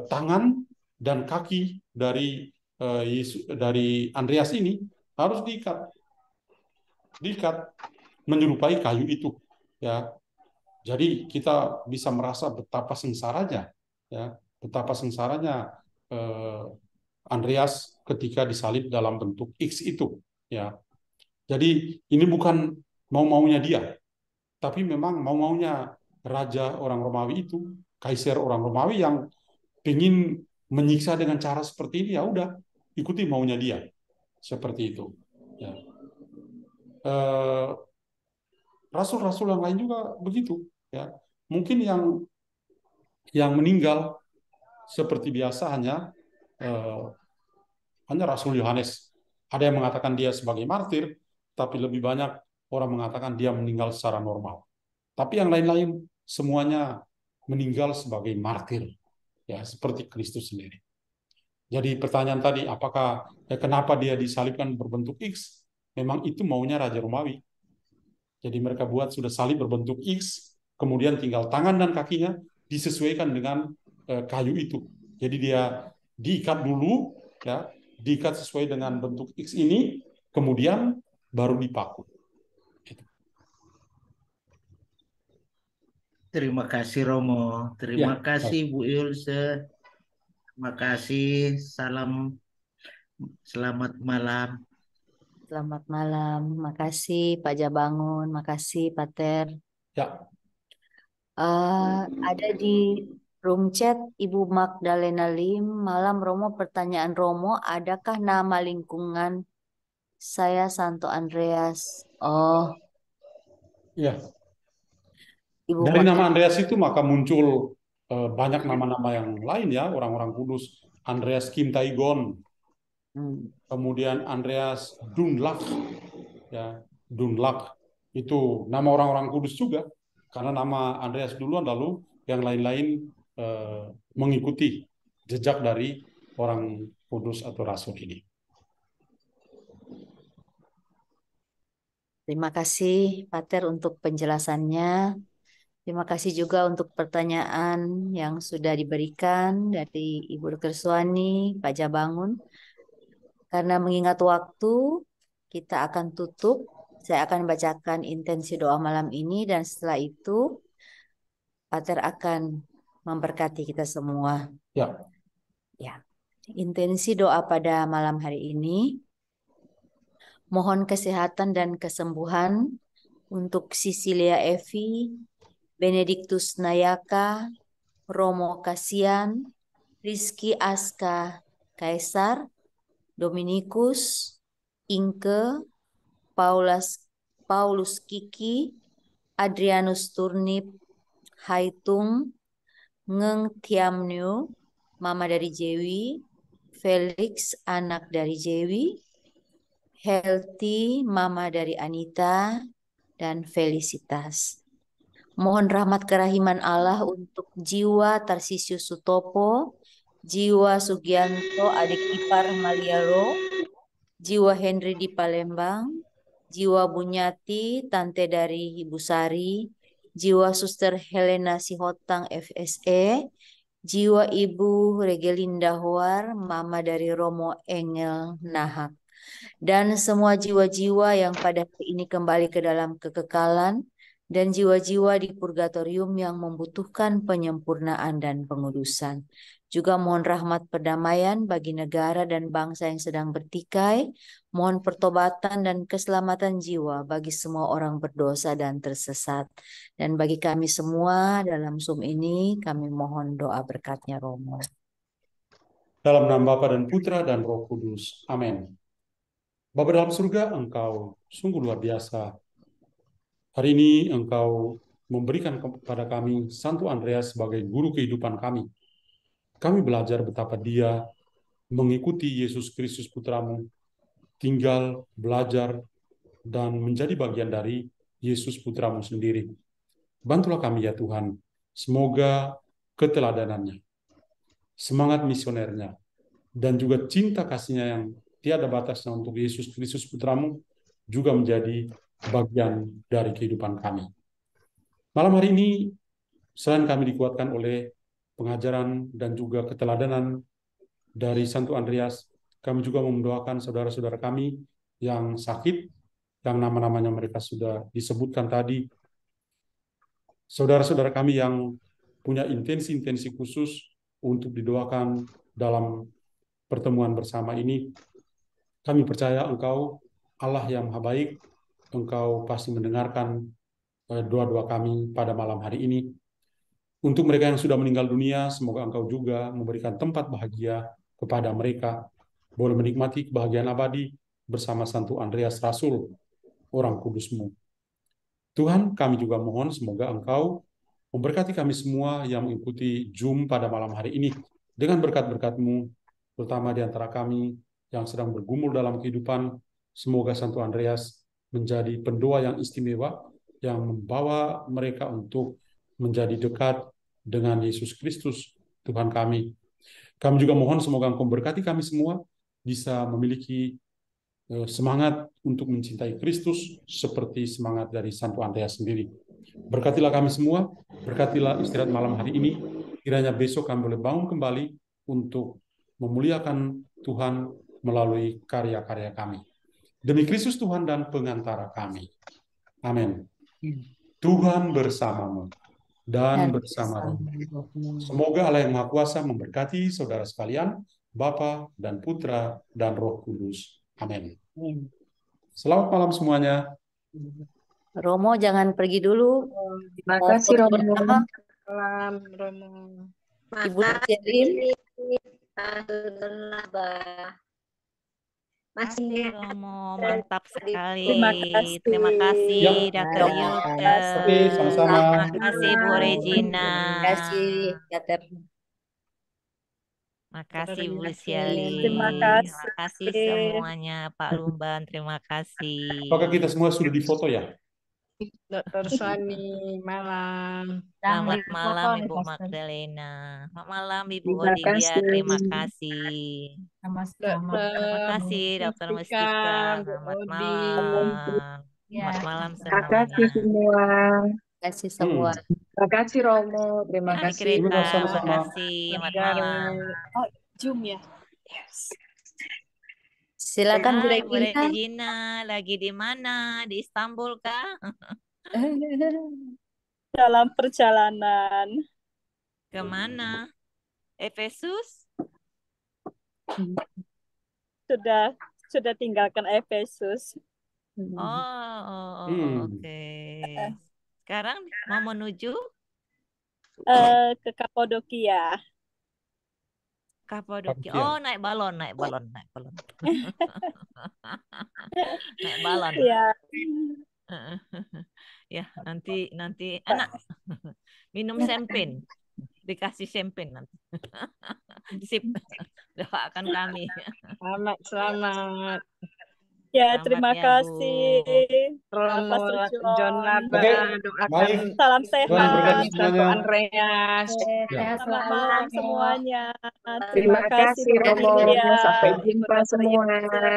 tangan dan kaki dari dari Andreas ini harus diikat, diikat menyerupai kayu itu, ya. Jadi kita bisa merasa betapa sengsaranya, ya, betapa sengsaranya eh, Andreas ketika disalib dalam bentuk X itu, ya. Jadi ini bukan mau-maunya dia, tapi memang mau-maunya raja orang Romawi itu, kaisar orang Romawi yang ingin menyiksa dengan cara seperti ini, ya udah ikuti maunya dia, seperti itu. Ya. Rasul-rasul yang lain juga begitu, ya. Mungkin yang meninggal seperti biasa eh, hanya Rasul Yohanes. Ada yang mengatakan dia sebagai martir, tapi lebih banyak orang mengatakan dia meninggal secara normal. Tapi yang lain-lain semuanya meninggal sebagai martir, ya, seperti Kristus sendiri. Jadi pertanyaan tadi, apakah kenapa dia disalibkan berbentuk X? Memang itu maunya Raja Romawi. Jadi mereka buat sudah salib berbentuk X, kemudian tinggal tangan dan kakinya disesuaikan dengan kayu itu. Jadi dia diikat dulu, ya, diikat sesuai dengan bentuk X ini, kemudian baru dipaku. Gitu. Terima kasih Romo. Terima Ya, kasih baik. Bu Ilse. Terima kasih. Salam, selamat malam. Selamat malam. Makasih Pak Jabangun. Makasih Pater. Ya, Ada di room chat Ibu Magdalena Lim. Malam Romo, pertanyaan Romo, adakah nama lingkungan saya Santo Andreas? Oh, ya. Ibu Dari Mag. nama Andreas itu maka muncul banyak nama-nama yang lain, ya, orang-orang kudus. Andreas Kim Taegon, Hmm. kemudian Andreas Dunlach, ya, Dunlach itu nama orang-orang kudus juga, karena nama Andreas duluan, lalu yang lain-lain mengikuti jejak dari orang kudus atau rasul ini. Terima kasih Pater untuk penjelasannya. Terima kasih juga untuk pertanyaan yang sudah diberikan dari Ibu Dr. Suwani, Pak Jabangun. Karena mengingat waktu, kita akan tutup. Saya akan bacakan intensi doa malam ini dan setelah itu Pater akan memberkati kita semua. Ya, Ya. Intensi doa pada malam hari ini, mohon kesehatan dan kesembuhan untuk Sisilia Evi, Benediktus Nayaka, Romo Kasian, Rizky Aska, Kaisar, Dominikus, Inke, Paulus Kiki, Adrianus Turnip, Haitung, Ngeng Tiamnu, Mama dari Jewi, Felix, anak dari Jewi, Healthy, Mama dari Anita, dan Felicitas. Mohon rahmat kerahiman Allah untuk jiwa Tarsisius Sutopo, jiwa Sugianto adik ipar Maliaro, jiwa Henry di Palembang, jiwa Bunyati tante dari Ibu Sari, jiwa Suster Helena Sihotang FSE, jiwa Ibu Regelinda Hoar, Mama dari Romo Engel Nahak, dan semua jiwa-jiwa yang pada hari ini kembali ke dalam kekekalan, dan jiwa-jiwa di purgatorium yang membutuhkan penyempurnaan dan pengudusan. Juga mohon rahmat perdamaian bagi negara dan bangsa yang sedang bertikai, mohon pertobatan dan keselamatan jiwa bagi semua orang berdosa dan tersesat. Dan bagi kami semua dalam Zoom ini, kami mohon doa berkatnya Romo. dalam nama Bapa dan Putra dan Roh Kudus. Amin. Bapa dalam surga, Engkau sungguh luar biasa. Hari ini Engkau memberikan kepada kami Santo Andreas sebagai guru kehidupan kami. Kami belajar betapa dia mengikuti Yesus Kristus Putramu, tinggal, belajar, dan menjadi bagian dari Yesus Putramu sendiri. Bantulah kami ya Tuhan, semoga keteladanannya, semangat misionernya, dan juga cinta kasihnya yang tiada batasnya untuk Yesus Kristus Putramu juga menjadi bagian dari kehidupan kami. Malam hari ini, selain kami dikuatkan oleh pengajaran dan juga keteladanan dari Santo Andreas, kami juga mendoakan saudara-saudara kami yang sakit, yang nama-namanya mereka sudah disebutkan tadi, saudara-saudara kami yang punya intensi-intensi khusus untuk didoakan dalam pertemuan bersama ini. Kami percaya Engkau, Allah yang Maha Baik, Engkau pasti mendengarkan doa-doa kami pada malam hari ini. Untuk mereka yang sudah meninggal dunia, semoga Engkau juga memberikan tempat bahagia kepada mereka, boleh menikmati kebahagiaan abadi bersama Santo Andreas Rasul, orang kudus-Mu. Tuhan, kami juga mohon semoga Engkau memberkati kami semua yang mengikuti Zoom pada malam hari ini dengan berkat-berkat-Mu, terutama di antara kami yang sedang bergumul dalam kehidupan. Semoga Santo Andreas menjadi pendoa yang istimewa yang membawa mereka untuk menjadi dekat dengan Yesus Kristus, Tuhan kami. Kami juga mohon semoga Engkau memberkati kami semua bisa memiliki semangat untuk mencintai Kristus seperti semangat dari Santo Andreas sendiri. Berkatilah kami semua, berkatilah istirahat malam hari ini, kiranya besok kami boleh bangun kembali untuk memuliakan Tuhan melalui karya-karya kami. Demi Kristus Tuhan dan pengantara kami. Amin. Tuhan bersamamu dan bersama rohmu. Semoga Allah yang Maha Kuasa memberkati saudara sekalian, Bapa dan Putra dan Roh Kudus. Amin. Selamat malam semuanya. Romo jangan pergi dulu. Terima kasih Romo. Malam Romo. Ibu Cerin. Masih Romo, mantap sekali. Terima kasih. Terima kasih Dr. Yuta. Sama-sama. Terima kasih Bu Regina. Terima kasih, Kater. Makasih Bu Siali. Terima Terima kasih semuanya Pak Lumban. Terima kasih. Apakah kita semua sudah difoto ya? Dr. Suwani, malam. Selamat malam Ibu Magdalena. Selamat malam Ibu Terima Odilia. kasih. Terima kasih. Terima kasih Dr. Mustika, Mustika. Bu Selamat Odi. malam. Ya, Selamat malam Terima kasih semuanya. semua. terima kasih semua. Terima kasih Romo. Terima Hai kasih Terima Greta, kasih sama-sama. makasih. Selamat Gar. malam. Oh, Zoom ya. Yes. Silakan Bu Hai Bu Regina. Regina, lagi di mana? Di Istanbul kah? Dalam perjalanan. Kemana? Efesus? Sudah tinggalkan Efesus. Oh, Hmm. oke. Sekarang mau menuju Ke Kapadokia. Kapadokia. Kapadokia. Oh, naik balon. Naik balon. Ya, Ya, nanti anak minum champagne. Dikasih champagne nanti. Sip. Doakan kami. Selamat. ya Selamat terima ya, Bu. kasih. Romo Pastor John John. Laba Oke, doakan baik. Salam Tuhan sehat. berkati untuk semuanya. Andreas. Ya. Sehat Selamat selalu. malam semuanya. Terima Terima kasih kasih Romo. bersedia. Sampai jumpa Brother semua. Yose.